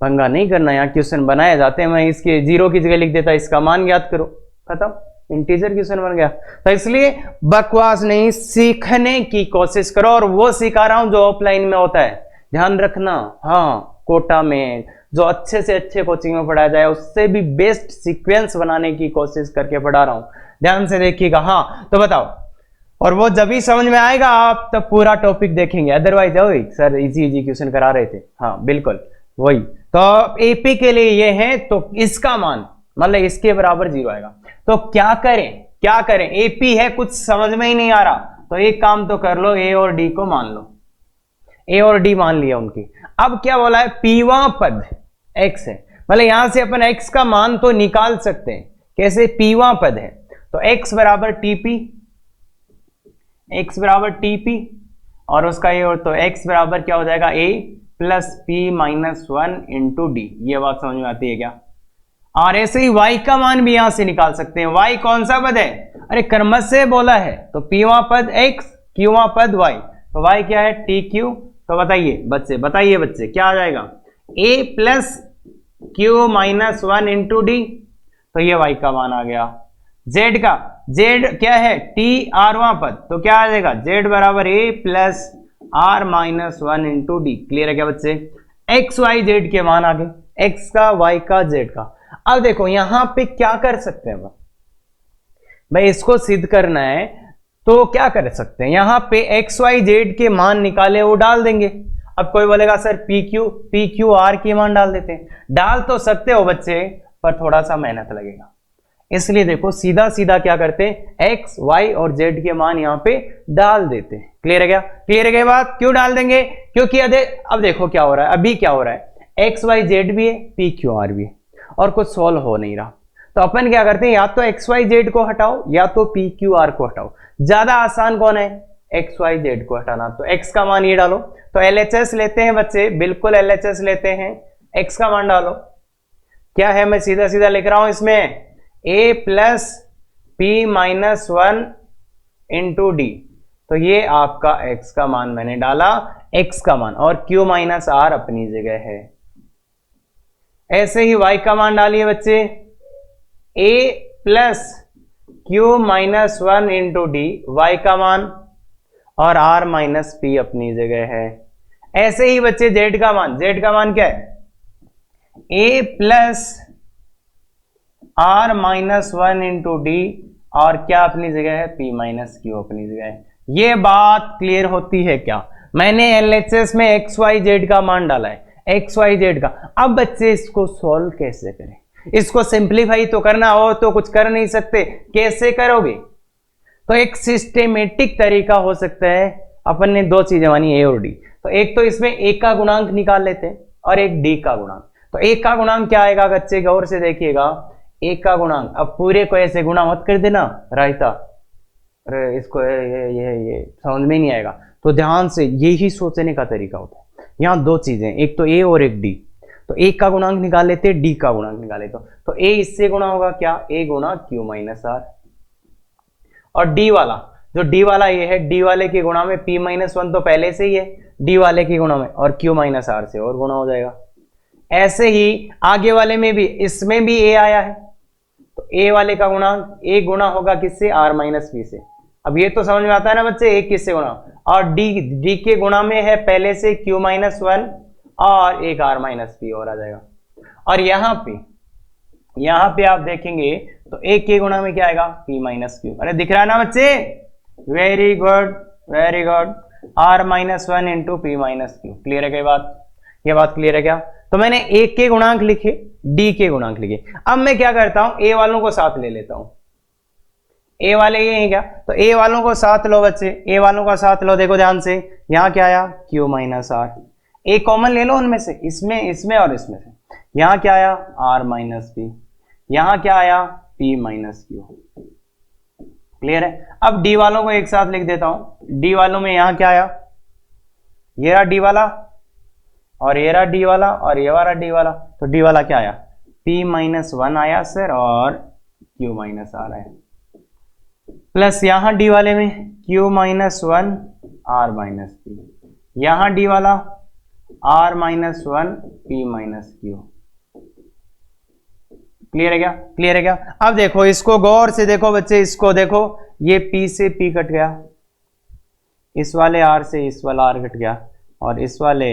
पंगा नहीं करना, यहाँ क्वेश्चन बनाए जाते हैं, मैं इसके 0 की जगह लिख देता, इसका मान ज्ञात करो, खत्म, इंटीजर क्वेश्चन बन गया। तो इसलिए बकवास नहीं, सीखने की कोशिश करो, और वो सिखा रहा हूं जो ऑफलाइन में होता है, ध्यान रखना। हाँ, कोटा में जो अच्छे से अच्छे कोचिंग में पढ़ाया जाए उससे भी बेस्ट सीक्वेंस बनाने की कोशिश करके पढ़ा रहा हूं, ध्यान से देखिएगा। हाँ तो बताओ, और वो जब भी समझ में आएगा आप तब पूरा टॉपिक देखेंगे, otherwise sir easy easy question करा रहे थे। हाँ बिल्कुल वही, तो एपी के लिए ये है, तो इसका मान मतलब इसके बराबर 0 आएगा। तो क्या करें, एपी है, कुछ समझ में ही नहीं आ रहा, तो एक काम तो कर लो, ए और डी को मान लो, ए और डी मान लिया उनकी। अब क्या बोला है, पीवा पद एक्स है, मतलब यहां से अपन एक्स का मान तो निकाल सकते हैं, कैसे, पीवा पद है तो एक्स बराबर टीपी, और उसका ये, और तो एक्स बराबर क्या हो जाएगा, A plus P minus 1 into D. ये बात समझ में आती है क्या? और ऐसे ही y का मान भी यहां से निकाल सकते हैं। y कौन सा पद है, अरे क्रमश से बोला है, तो पीवा पद x, क्यूवा पद y, तो y क्या है, टी क्यू। तो बताइए बच्चे क्या आ जाएगा, a plus q minus 1 into d, तो ये y का मान आ गया। z क्या है, टी आरवा पद, तो क्या आ जाएगा, z बराबर a plus r minus 1 into D. Clear है क्या बच्चे, x y z के मान आ गए, x का, y का, z का। अब देखो यहां पे क्या कर सकते हैं भाई, इसको सिद्ध करना है तो क्या कर सकते हैं, यहां पे x y z के मान निकाले वो डाल देंगे। अब कोई बोलेगा सर पी क्यू आर के मान डाल देते हैं, डाल तो सकते हो बच्चे, पर थोड़ा सा मेहनत लगेगा, इसलिए देखो सीधा सीधा क्या करते हैं, x y और z के मान यहां पे डाल देते हैं। क्लियर है क्या बात, क्यों डाल देंगे, क्योंकि अब देखो क्या हो रहा है, अभी क्या हो रहा है, x y z भी है, p q r भी है, और कुछ सॉल्व हो नहीं रहा, तो अपन क्या करते हैं, या तो x y z को हटाओ या तो p q r को हटाओ। ज्यादा आसान कौन है, x y z को हटाना, तो x का मान ये डालो, तो LHS लेते हैं बच्चे, बिल्कुल LHS लेते हैं, x का मान डालो, क्या है, मैं सीधा सीधा लिख रहा हूं इसमें, a plus P minus 1 into d, तो ये आपका x का मान मैंने डाला, x का मान, और q माइनस आर अपनी जगह है। ऐसे ही y का मान डालिए बच्चे, a plus q minus 1 into d, y का मान, और r माइनस पी अपनी जगह है। ऐसे ही बच्चे z का मान क्या है, a plus r minus 1 into D, और क्या अपनी जगह है, p माइनस क्यू अपनी जगह है। ये बात क्लियर होती है क्या, मैंने LHS में x y z का मान डाला है, एक्स वाई जेड का। अब बच्चे इसको सॉल्व कैसे करें, इसको सिंप्लीफाई तो करना हो, तो कुछ कर नहीं सकते, कैसे करोगे, तो एक सिस्टेमेटिक तरीका हो सकता है, अपन ने दो चीजें मानी ए और डी, तो एक तो इसमें ए का गुणांक निकाल लेते हैं और एक डी का गुणांक। तो ए का गुणांक क्या आएगा बच्चे, गौर से देखिएगा, ए का गुणांक, अब पूरे को ऐसे गुणा मत कर देना रायता, अरे इसको ये समझ में नहीं आएगा, तो ध्यान से यही सोचने का तरीका होता है। यहाँ दो चीजें, एक तो ए और एक डी, तो ए का गुणांक निकाल लेते, डी का गुणांक निकाले, तो ए इससे गुणा होगा क्या, ए गुणा क्यू माइनस आर, और डी वाला, जो डी वाला ये है, डी वाले के गुणा में पी माइनस 1 तो पहले से ही है, डी वाले के गुणा में, और क्यू माइनस आर से और गुणा हो जाएगा। ऐसे ही आगे वाले में भी, इसमें भी ए आया है, तो ए वाले का गुणांक, ए गुणा होगा किससे, आर माइनस पी से। अब ये तो समझ में आता है ना बच्चे, एक किससे गुणा, और डी के गुणा में है पहले से क्यू माइनस 1 और एक आर माइनस पी और आ जाएगा। और यहाँ पे आप देखेंगे तो एक के गुणा में क्या आएगा, पी माइनस क्यू। अरे दिख रहा है ना बच्चे, very good very good, r minus 1 into p minus q. Clear है क्या बात, ये बात क्लियर है क्या। तो मैंने ए के गुणांक लिखे, डी के गुणांक लिखे। अब मैं क्या करता हूं, ए वालों को साथ ले लेता हूं। ए वाले ये हैं क्या, तो ए वालों को साथ लो बच्चे, ए वालों का साथ लो। देखो ध्यान से, यहां क्या आया, q minus r. A common ले लो उनमें से, इसमें और इसमें से। यहां क्या आया, आर माइनस पी। यहां क्या आया, पी माइनस क्यू। क्लियर है। अब डी वालों को एक साथ लिख देता हूं। डी वालों में यहां क्या आया, ये रहा डी वाला, और ये रहा डी वाला, और ये वाला डी वाला। तो डी वाला क्या आया, पी माइनस वन आया सर, और क्यू माइनस आर आया। प्लस यहां डी वाले में q minus one r minus p. यहां डी वाला r minus one p minus q. Clear है क्या, क्लियर है क्या। अब देखो इसको गौर से देखो बच्चे, इसको देखो, ये P से P कट गया, इस वाले R से इस वाला R कट गया, और इस वाले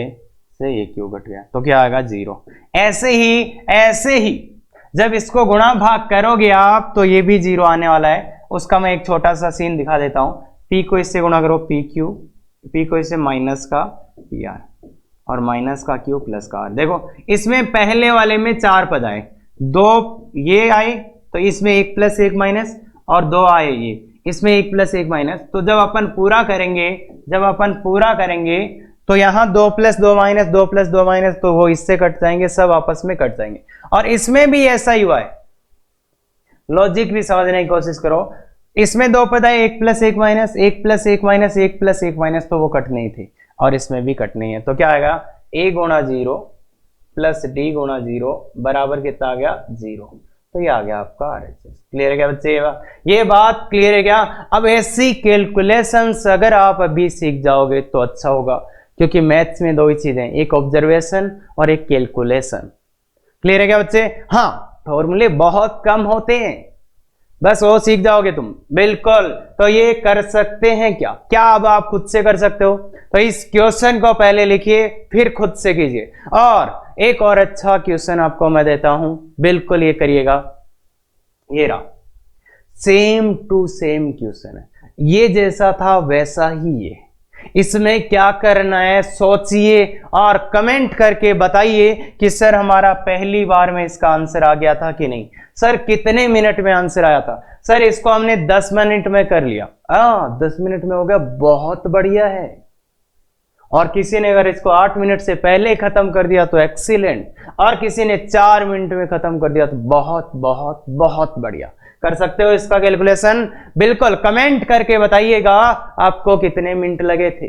से ये Q कट गया। तो क्या आएगा, 0। ऐसे ही जब इसको गुणा भाग करोगे आप तो ये भी 0 आने वाला है। उसका मैं एक छोटा सा सीन दिखा देता हूं। P को इससे गुणा करो PQ, P को इससे माइनस का PR, और माइनस का Q प्लस का R। देखो इसमें पहले वाले में 4 पद आए, 2 ये आए, तो इसमें 1 प्लस 1 माइनस, और 2 आए ये, इसमें 1 प्लस 1 माइनस। तो जब अपन पूरा करेंगे तो यहाँ 2 प्लस 2 माइनस, 2 प्लस 2 माइनस, तो वो इससे कट जाएंगे, सब आपस में कट जाएंगे। और इसमें भी ऐसा ही हुआ है, लॉजिक भी समझने की कोशिश करो। इसमें 2 पद आए, 1 plus 1 minus, 1 plus 1 minus, 1 plus 1 minus, तो वो कट नहीं थे, और इसमें भी कट नहीं है। तो क्या आएगा, a गुणा 0 प्लस d गुणा 0 बराबर कितना आ गया, 0। तो ये आ गया आपका RHS। क्लियर है क्या बच्चे, ये बात क्लियर है क्या। अब ऐसी कैलकुलेशंस अगर आप अभी सीख जाओगे तो अच्छा होगा, क्योंकि मैथ्स में 2 ही चीजें, एक ऑब्जर्वेशन और एक कैलकुलेशन। क्लियर है क्या बच्चे। हाँ, फॉर्मूले बहुत कम होते हैं, बस वो सीख जाओगे तुम, बिल्कुल। तो ये कर सकते हैं क्या अब आप खुद से कर सकते हो। तो इस क्वेश्चन को पहले लिखिए, फिर खुद से कीजिए। और एक और अच्छा क्वेश्चन आपको मैं देता हूं, बिल्कुल ये करिएगा। ये रहा, सेम टू सेम क्वेश्चन है, ये जैसा था वैसा ही ये। इसमें क्या करना है सोचिए, और कमेंट करके बताइए कि सर हमारा पहली बार में इसका आंसर आ गया था कि नहीं। सर कितने मिनट में आंसर आया था, सर इसको हमने 10 मिनट में कर लिया। 10 मिनट में हो गया, बहुत बढ़िया है। और किसी ने अगर इसको 8 मिनट से पहले खत्म कर दिया तो एक्सीलेंट, और किसी ने 4 मिनट में खत्म कर दिया तो बहुत बहुत बहुत बढ़िया। कर सकते हो इसका कैलकुलेशन, बिल्कुल कमेंट करके बताइएगा आपको कितने मिनट लगे थे।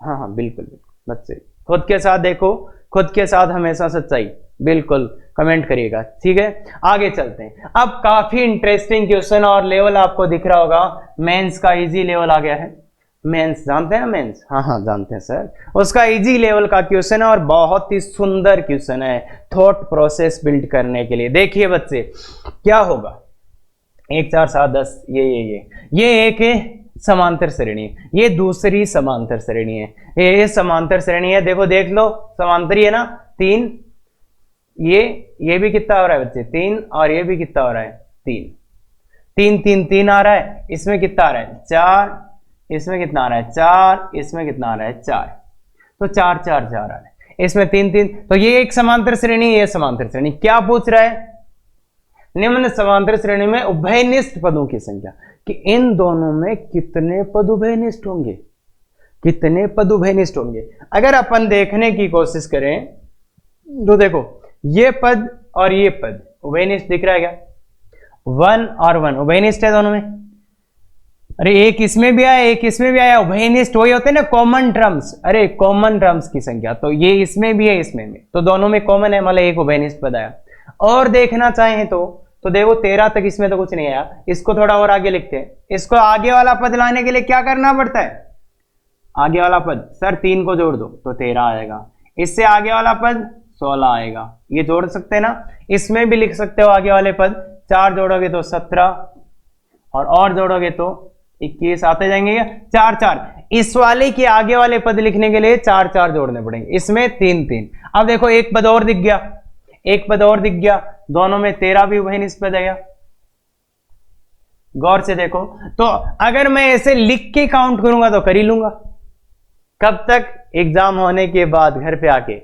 हाँ बिल्कुल बच्चे, खुद के साथ देखो, खुद के साथ हमेशा सच्चाई, बिल्कुल कमेंट करिएगा। ठीक है, आगे चलते हैं। अब काफी इंटरेस्टिंग क्वेश्चन, और लेवल आपको दिख रहा होगा, मेंस का इजी लेवल आ गया है। मेंस जानते हैं, मेंस, हाँ जानते हैं सर। उसका इजी लेवल का क्वेश्चन है, और बहुत ही सुंदर क्वेश्चन है थॉट प्रोसेस बिल्ड करने के लिए। देखिए बच्चे क्या होगा, 1 4 7 10, ये एक समांतर श्रेणी, ये दूसरी समांतर श्रेणी है, ये समांतर श्रेणी है। देखो देख लो, समांतर ही है ना, 3, ये भी कितना हो रहा है बच्चे, 3, और ये भी कितना हो रहा है, 3 3 3 3 आ रहा है। इसमें कितना आ रहा है, 4, इसमें कितना आ रहा है, 4, इसमें कितना आ रहा है, 4, तो 4 4 4 आ रहा है। इसमें 3 3, तो ये एक समांतर श्रेणी, ये समांतर श्रेणी। क्या पूछ रहा है, निम्न समांतर श्रेणी में उभयनिष्ठ पदों की संख्या, कि इन दोनों में कितने पद उभयनिष्ठ होंगे, कितने पद उभयनिष्ठ होंगे। अगर अपन देखने की कोशिश करें तो देखो, ये पद और ये पद उभयनिष्ठ दिख रहा है क्या, 1 और 1 उभयनिष्ठ है दोनों में। अरे एक इसमें भी आया, एक इसमें भी आया, उभयनिष्ठ वही होते हैं ना कॉमन टर्म्स। अरे कॉमन टर्म्स की संख्या, तो ये इसमें भी है, इसमें भी, तो दोनों में कॉमन है, मतलब एक उभयनिष्ठ पद आया। और देखना चाहें तो देखो 13 तक इसमें तो कुछ नहीं आया, इसको थोड़ा और आगे लिखते हैं। इसको आगे वाला पद लाने के लिए क्या करना पड़ता है, आगे वाला पद, सर 3 को जोड़ दो तो 13 आएगा, इससे आगे वाला पद 16 आएगा, ये जोड़ सकते हैं ना। इसमें भी लिख सकते हो आगे वाले पद, 4 जोड़ोगे तो 17, और जोड़ोगे तो 21 आते जाएंगे, 4 4। इस वाले के आगे वाले पद लिखने के लिए 4 4 जोड़ने पड़ेंगे, इसमें 3 3। अब देखो एक पद और दिख गया, एक पद और दिख गया, दोनों में 13 भी उभयनिष्ठ पद आएगा। गौर से देखो, तो अगर मैं ऐसे लिख के काउंट करूंगा तो कर ही लूंगा। कब तक, एग्जाम होने के बाद घर पे आके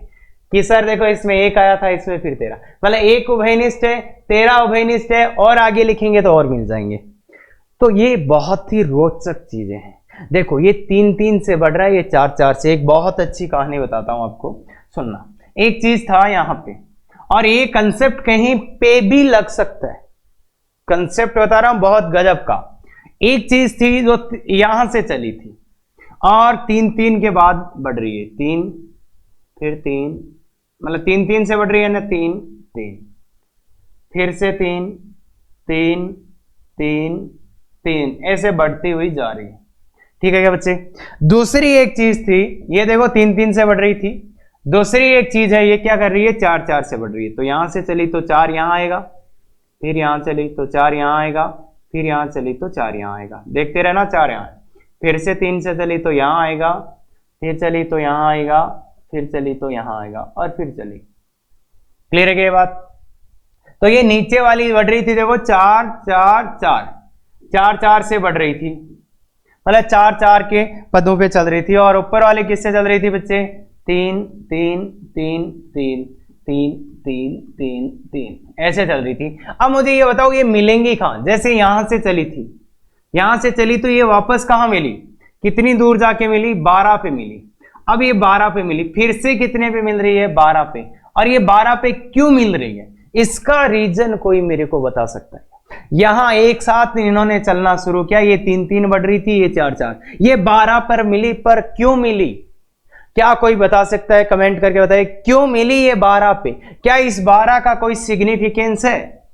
कि सर देखो इसमें एक आया था, इसमें फिर 13, मतलब एक उभयनिष्ठ है, 13 उभयनिष्ठ है, और आगे लिखेंगे तो और मिल जाएंगे। तो ये बहुत ही रोचक चीजें हैं। देखो ये 3 3 से बढ़ रहा है, ये 4 4 से। एक बहुत अच्छी कहानी बताता हूं आपको, सुनना। एक चीज था यहां पे, और ये कंसेप्ट कहीं पे भी लग सकता है, कंसेप्ट बता रहा हूं बहुत गजब का। एक चीज थी जो यहां से चली थी और 3 3 के बाद बढ़ रही है, 3 फिर 3, मतलब 3 3 से बढ़ रही है ना, 3 3 फिर से 3 3 3 3, ऐसे बढ़ती हुई जा रही है। ठीक है क्या बच्चे? दूसरी एक चीज थी, ये देखो 3 3 से बढ़ रही थी। दूसरी एक चीज है, ये क्या कर रही है, 4 4 से बढ़ रही है। तो यहां से चली तो 4 यहां आएगा, फिर यहां चली तो 4 यहां आएगा, फिर यहां चली तो 4 यहां आएगा। देखते रहना, 4 यहां, फिर से 3 से चली तो यहां आएगा, फिर चली तो यहां आएगा, फिर चली तो यहां आएगा, और फिर चली। क्लियर है क्या ये बात? तो ये नीचे वाली बढ़ रही थी, देखो 4 4 4 4 4 से बढ़ रही थी, मतलब 4 4 के पदों पे चल रही थी। और ऊपर वाले किससे चल रही थी बच्चे? 3 3 3 3 3 3 3 3, ऐसे चल रही थी। अब मुझे ये बताओ, ये मिलेंगी कहां? जैसे यहां से चली थी, यहां से चली तो ये वापस कहां मिली? कितनी दूर जाके मिली? 12 पे मिली। अब ये 12 पे मिली, फिर से कितने पे मिल रही है? 12 पे। और ये 12 पे क्यों मिल रही है? इसका रीजन कोई मेरे को बता सकता है? यहां एक साथ इन्होंने चलना शुरू किया, ये 3 3 बढ़ रही थी, ये 4 4, ये 12 पर मिली, पर क्यों मिली? क्या कोई बता सकता है? कमेंट करके बताइए, क्यों मिली ये 12 पे? क्या इस 12 का कोई सिग्निफिकेंस है?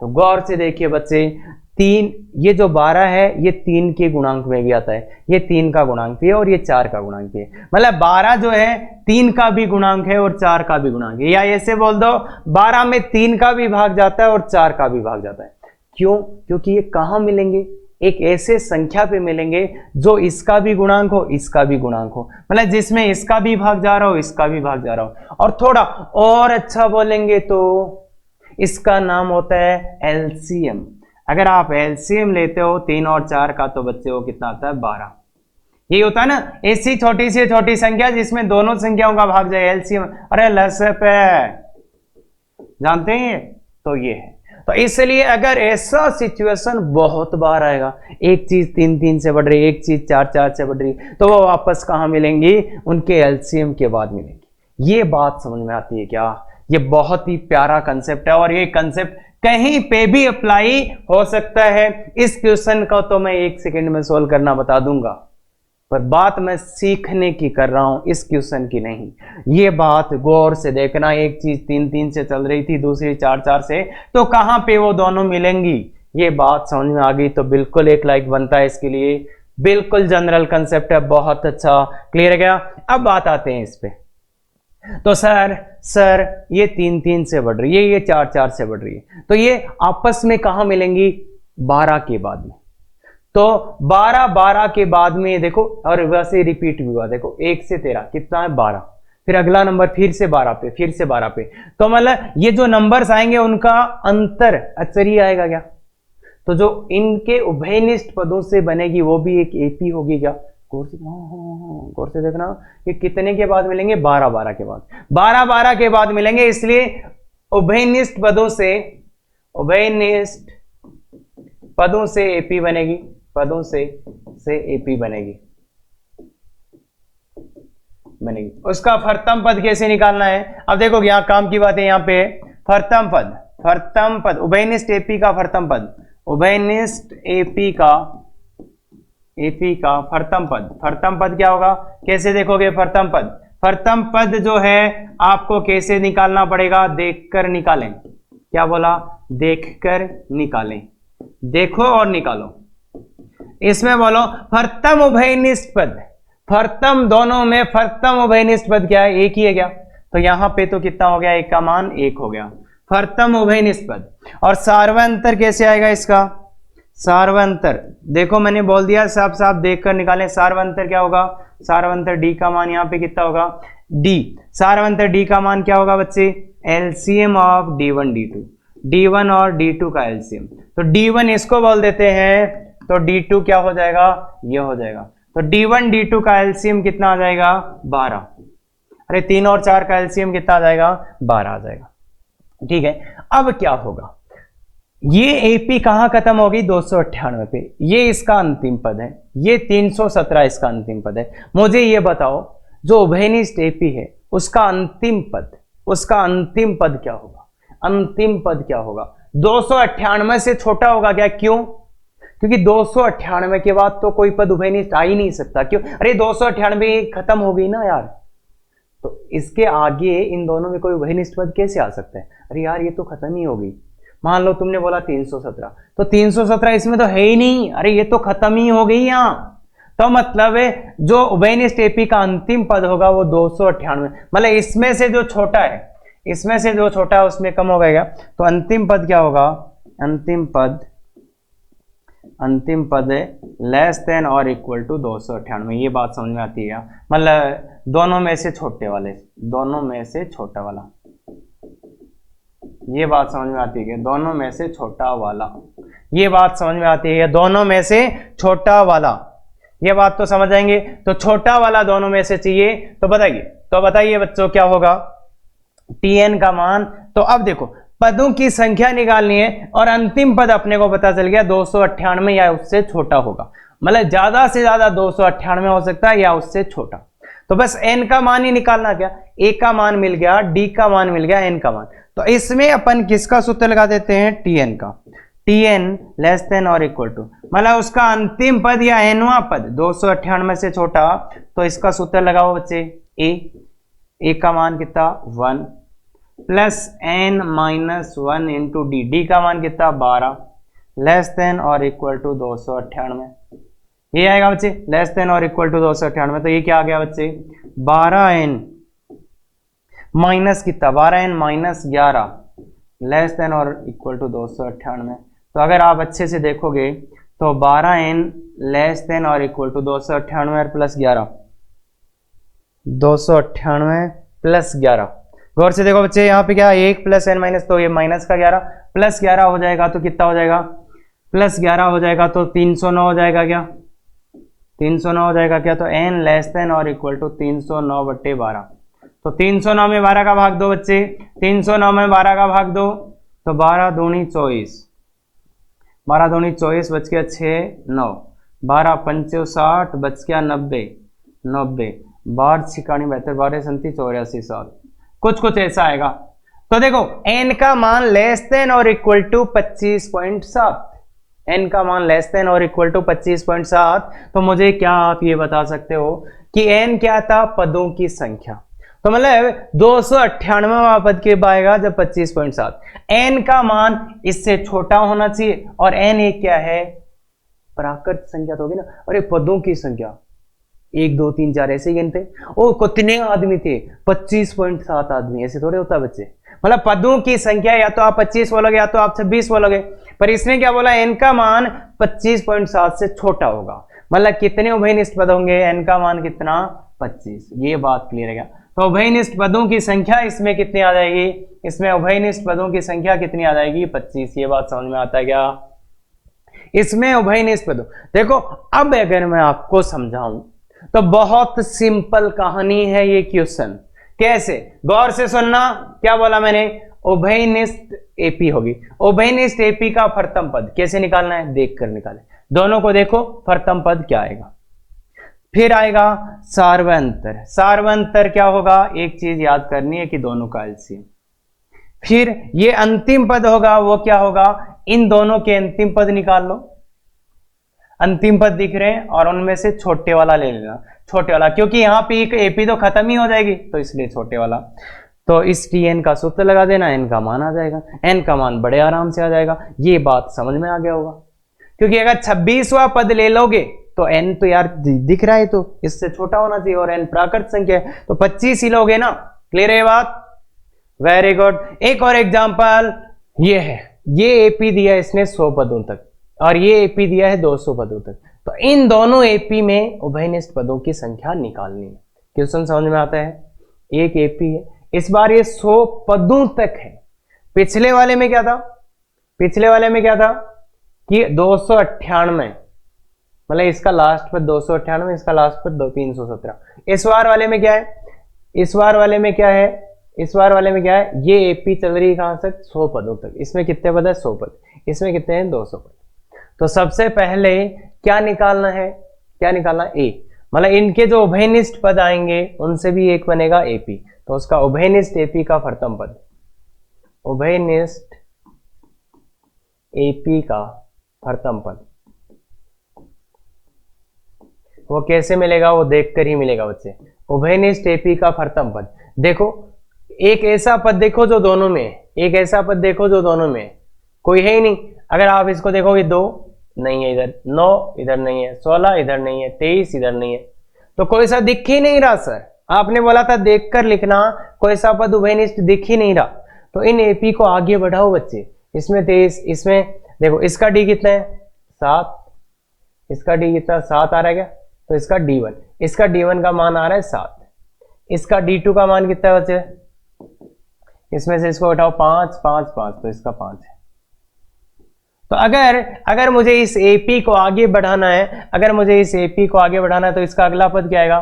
तो गौर से देखिए बच्चे, 3, ये जो 12 है ये 3 के गुणांक में भी आता है, ये 3 का गुणांक भी है और ये 4 का गुणांक भी है। मतलब 12 जो है 3 का भी गुणांक है और 4 का भी गुणांक है, या ऐसे बोल दो 12 में 3 का भी भाग जाता है और 4 का भी भाग जाता है। क्यों? क्योंकि ये कहां मिलेंगे? एक ऐसे संख्या पे मिलेंगे जो इसका भी गुणांक हो, इसका भी गुणांक हो, मतलब जिसमें इसका भी भाग जा रहा हो, इसका भी भाग जा रहा हो। और थोड़ा और अच्छा बोलेंगे तो इसका नाम होता है एलसीएम। अगर आप एलसीएम लेते हो 3 और 4 का, तो बच्चे वो कितना आता है? 12। ये होता है ना ऐसी छोटी से छोटी संख्या जिसमें दोनों संख्याओं का भाग जाए, एलसीएम। अरे लसप है, जानते हैं? तो ये है। तो इसलिए अगर ऐसा सिचुएशन बहुत बार आएगा, एक चीज 3 3 से बढ़ रही, एक चीज 4 4 से बढ़ रही, तो वो वापस कहां मिलेंगी? उनके एलसीएम के बाद मिलेंगी। ये बात समझ में आती है क्या? ये बहुत ही प्यारा कंसेप्ट है, और ये कंसेप्ट कहीं पे भी अप्लाई हो सकता है। इस क्वेश्चन का तो मैं 1 सेकंड में सोल्व करना बता दूंगा, पर बात मैं सीखने की कर रहा हूं, इस क्वेश्चन की नहीं। ये बात गौर से देखना, एक चीज 3 3 से चल रही थी, दूसरी 4 4 से, तो कहां पे वो दोनों मिलेंगी? ये बात समझ में आ गई तो बिल्कुल एक लाइक बनता है इसके लिए। बिल्कुल जनरल कंसेप्ट है, बहुत अच्छा। क्लियर है क्या? अब बात आते हैं इस पे। तो सर ये 3 3 से बढ़ रही है, ये 4 4 से बढ़ रही है, तो ये आपस में कहां मिलेंगी? 12 के बाद में। तो 12 12 के बाद में देखो, और वैसे रिपीट भी हुआ, देखो 1 से 13 कितना है? 12। फिर अगला नंबर फिर से 12 पे, फिर से 12 पे। तो मतलब ये जो नंबर्स आएंगे उनका अंतर अचरी आएगा क्या? तो जो इनके उभयनिष्ठ पदों से बनेगी वो भी एक एपी होगी क्या? गौर से देखना, ये कितने के बाद मिलेंगे? 12 12 के बाद, 12 12 के बाद मिलेंगे। इसलिए उभयनिष्ठ पदों से, उभयनिष्ठ पदों से एपी बनेगी, पदों से एपी बनेगी। उसका फर्तम पद कैसे निकालना है? अब देखो यहां काम की बात है, यहां पे फर्तम पद उभयनिष्ठ एपी का फर्तम पद, उभयनिष्ठ एपी का फर्तम पद क्या होगा? कैसे देखोगे फर्तम पद जो है आपको कैसे निकालना पड़ेगा? देखकर निकालें। क्या बोला? देखकर निकालें। देखो और निकालो। इसमें बोलो फर्तम उभयनिष्ठ पद, फर्तम दोनों में फर्तम उभयनिष्ठ पद क्या है? एक ही है क्या? तो यहां पे तो कितना हो गया? एक का मान 1 हो गया, फर्तम उभयनिष्ठ पद। और सार्वंतर कैसे आएगा इसका? सार्वंतर देखो मैंने बोल दिया, साफ साफ देखकर निकालें। सार्वंतर क्या होगा? सार्वंतर डी का मान यहां पे कितना होगा? डी। सार्वंतर डी का मान क्या होगा बच्चे? LCM of D1 D2, D1 और D2 का एलसीएम। तो D1 इसको बोल देते हैं, तो D2 क्या हो जाएगा? ये हो जाएगा। तो D1 D2 का एलसीएम कितना आ जाएगा? 12। अरे 3 और 4 का एलसीएम कितना आ जाएगा, 12 आ जाएगा। ठीक है, अब क्या होगा, ये एपी कहां खत्म होगी, 298 पे, ये इसका अंतिम पद है, ये 317 इसका अंतिम पद है। मुझे ये बताओ जो उभयनिष्ठ एपी है उसका अंतिम पद क्या होगा, अंतिम पद क्या होगा, 298 से छोटा होगा क्या, क्यों, क्योंकि 298 के बाद तो कोई पद उभयनिष्ठ आ ही नहीं सकता, क्यों, अरे 298 खत्म हो गई ना यार, तो इसके आगे इन दोनों में कोई उभयनिष्ठ पद कैसे आ सकता है, अरे यार ये तो खत्म ही हो गई। मान लो तुमने बोला 317, तो 317 इसमें तो है ही नहीं, अरे ये तो खत्म ही हो गई यहां, तो मतलब है जो उभयनिष्ठ एपी का अंतिम पद होगा वो 298, मतलब इसमें से जो छोटा है उसमें कम हो गया, तो अंतिम पद क्या होगा, अंतिम पद है लेस देन और इक्वल टू 298। ये बात समझ में आती है, मतलब दोनों में से छोटा वाला, ये बात समझ में आती है, दोनों में से छोटा वाला, ये बात समझ में आती है, दोनों में से छोटा वाला, ये बात तो समझ आएंगे। तो छोटा वाला दोनों में से चाहिए, तो बताइए बच्चों क्या होगा, tn का मान, तो अब देखो पदों की संख्या निकालनी है और अंतिम पद अपने को पता चल गया 298 या उससे छोटा होगा, मतलब ज्यादा से ज्यादा 298 हो सकता है या उससे छोटा, तो बस n का मान ही निकालना, क्या a का मान मिल गया, d का मान मिल गया, n का मान, तो इसमें अपन किसका सूत्र लगा देते हैं, tn का, tn लेस देन और इक्वल टू, मतलब उसका अंतिम पद या nवां पद 298 से छोटा, तो इसका सूत्र लगाओ बच्चे, a का मान कितना 1 plus n minus 1 into d का मान कितना 12 लेस देन और इक्वल टू 298, ये आएगा बच्चे लेस देन और इक्वल टू 298, तो ये क्या आ गया बच्चे 12n माइनस कितना 12n माइनस 11 लेस देन और इक्वल टू 298। तो अगर आप अच्छे से देखोगे तो 12n लेस देन और इक्वल टू 298 और प्लस 11, 298 प्लस 11, गौर से देखो बच्चे यहाँ पे क्या 1 प्लस n माइनस, तो ये माइनस का 11 प्लस 11 हो जाएगा, तो कितना हो जाएगा, प्लस 11 हो जाएगा, तो 309 हो जाएगा क्या, 309 हो जाएगा क्या, तो n लेस देन और इक्वल टू 309 बट्टे 12, तो 309 में 12 का भाग दो बच्चे, 309 में 12 का भाग दो, तो 12 दूनी 24, 12 दूनी 24 बच गया 6 9, 12 पंचे 60 बच गया 90, 12 छिकानी 72, 12 37 84 7, कुछ ऐसा आएगा। तो देखो n का मान लेस देन और इक्वल टू 25.7, n का मान लेस देन और इक्वल टू 25.7, तो मुझे क्या आप ये बता सकते हो कि n क्या था, पदों की संख्या, तो मतलब 298वां पद के पाएगा जब 25.7, n का मान इससे छोटा होना चाहिए, और n एक क्या है, प्राकृत संख्या तो होगी ना, अरे पदों की संख्या 1 2 3 4 ऐसे ही गिनते, ओ कितने आदमी थे, 25.7 आदमी, ऐसे थोड़े होता बच्चे, मतलब पदों की संख्या या तो आप 25 बोलोगे या तो आप 26 बोलोगे, पर इसने क्या बोला, n का मान 25.7 से छोटा होगा, मतलब कितने उभयनिष्ठ पद होंगे, n का मान कितना 25, ये बात क्लियर है क्या। तो उभयनिष्ठ पदों की संख्या इसमें कितनी आ जाएगी, इसमें उभयनिष्ठ पदों की संख्या कितनी आ जाएगी 25, ये बात समझ में आता है क्या, इसमें उभयनिष्ठ पदों, देखो अब अगर मैं आपको समझाऊं तो बहुत सिंपल कहानी है ये क्वेश्चन, कैसे, गौर से सुनना, क्या बोला मैंने, उभयनिष्ठ एपी होगी, उभयनिष्ठ एपी का प्रथम पद कैसे निकालना है, देख कर निकाले, दोनों को देखो प्रथम पद क्या आएगा, फिर आएगा सार्वंतर, सार्वंतर क्या होगा, एक चीज याद करनी है कि दोनों का एलसीएम, फिर ये अंतिम पद होगा, वो क्या होगा, इन दोनों के अंतिम पद निकाल लो, अंतिम पद दिख रहे हैं और उनमें से छोटे वाला ले लेना, छोटे वाला, क्योंकि यहाँ पे एक एपी तो खत्म ही हो जाएगी, तो इसलिए छोटे वाला, तो इस tn का सूत्र लगा देना, n का मान आ जाएगा, n का मान बड़े आराम से आ जाएगा, ये बात समझ में आ गया होगा, क्योंकि अगर 26वां पद ले लोगे तो n तो यार दिख रहा है, तो इससे छोटा होना चाहिए, और n प्राकृत संख्या है, तो 25 ही लोगे ना, क्लियर है बात, वेरी गुड। एक और एग्जाम्पल ये है, ये एपी दिया है इसने 100 पदों तक, और ये एपी दिया है 200 पदों तक, तो इन दोनों एपी में उभयनिष्ठ पदों की संख्या निकालनी है, क्वेश्चन समझ में आता है, एक एपी है, इस बार ये 100 पदों तक है, पिछले वाले में क्या था, पिछले वाले में क्या था कि 298, मतलब इसका लास्ट पद 298, इसका लास्ट पद 317, इस बार वाले में क्या है, इस बार वाले में क्या है, इस बार वाले में क्या है, ये एपी चल रही है कहां तक, 100 पदों तक। इसमें कितने पद है, 100 पद। इसमें कितने हैं, 200 पद। तो सबसे पहले क्या निकालना है, क्या निकालना, ए, मतलब इनके जो उभयनिष्ठ पद आएंगे उनसे भी एक बनेगा एपी, तो उसका उभयनिष्ठ एपी का प्रथम पद, उभयनिष्ठ एपी का प्रथम पद वो कैसे मिलेगा, वो देखकर ही मिलेगा बच्चे। उभयनिष्ठ एपी का प्रथम पद, देखो एक ऐसा पद देखो जो दोनों में है, एक ऐसा पद देखो जो दोनों में है, कोई है ही नहीं। अगर आप इसको देखोगे 2 नहीं है इधर, 9 इधर नहीं है, 16 इधर नहीं है, 23 इधर नहीं है, तो कोई सा दिख ही नहीं रहा सर। आपने बोला था देखकर लिखना, कोई सा पद उभयनिष्ठ दिख ही नहीं रहा। तो इन एपी को आगे बढ़ाओ बच्चे। इसमें 23, इसमें देखो इसका डी कितना है, 7, इसका डी कितना, 7 आ रहा है क्या, तो इसका D1, इसका D1 का मान आ रहा है 7, इसका D2 का मान कितना है बच्चे, इसमें से इसको उठाओ 5 5 5, तो इसका 5 है। तो अगर मुझे इस एपी को आगे बढ़ाना है, अगर मुझे इस एपी को आगे बढ़ाना है, तो इसका अगला पद क्या आएगा,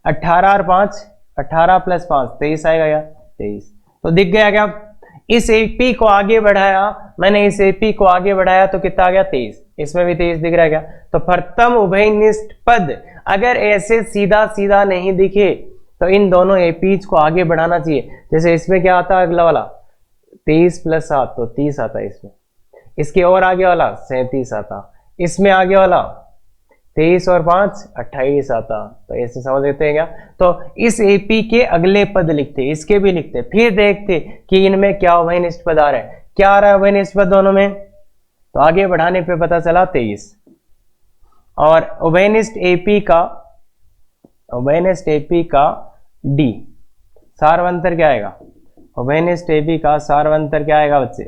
18 और 5, 18 प्लस 5 23 आएगा या 23। तो दिख गया क्या, इस एपी को आगे बढ़ाया मैंने, इस एपी को आगे बढ़ाया तो कितना आ गया, 23। इसमें भी 23 दिख रहा है क्या। तो प्रथम उभयनिष्ठ पद अगर ऐसे सीधा सीधा नहीं दिखे तो इन दोनों एपीज को आगे बढ़ाना चाहिए। जैसे इसमें क्या आता है, अगला वाला 23 प्लस 7 तो 30 आता है इसमें, इसके और आगे वाला 37 आता, इसमें आगे वाला 23 और 5 28 आता। तो ऐसे समझ लेते हैं क्या। तो इस एपी के अगले पद लिखते, इसके भी लिखते, फिर देखते कि इनमें क्या उभयनिष्ठ पद आ रहा है, क्या आ रहा है उभयनिष्ठ पद दोनों में। तो आगे बढ़ाने पे पता चला 23। और उभयनिष्ठ एपी का, उभयनिष्ठ एपी का डी सारवंतर क्या आएगा, उभयनिष्ठ एपी का सारवंतर क्या आएगा बच्चे,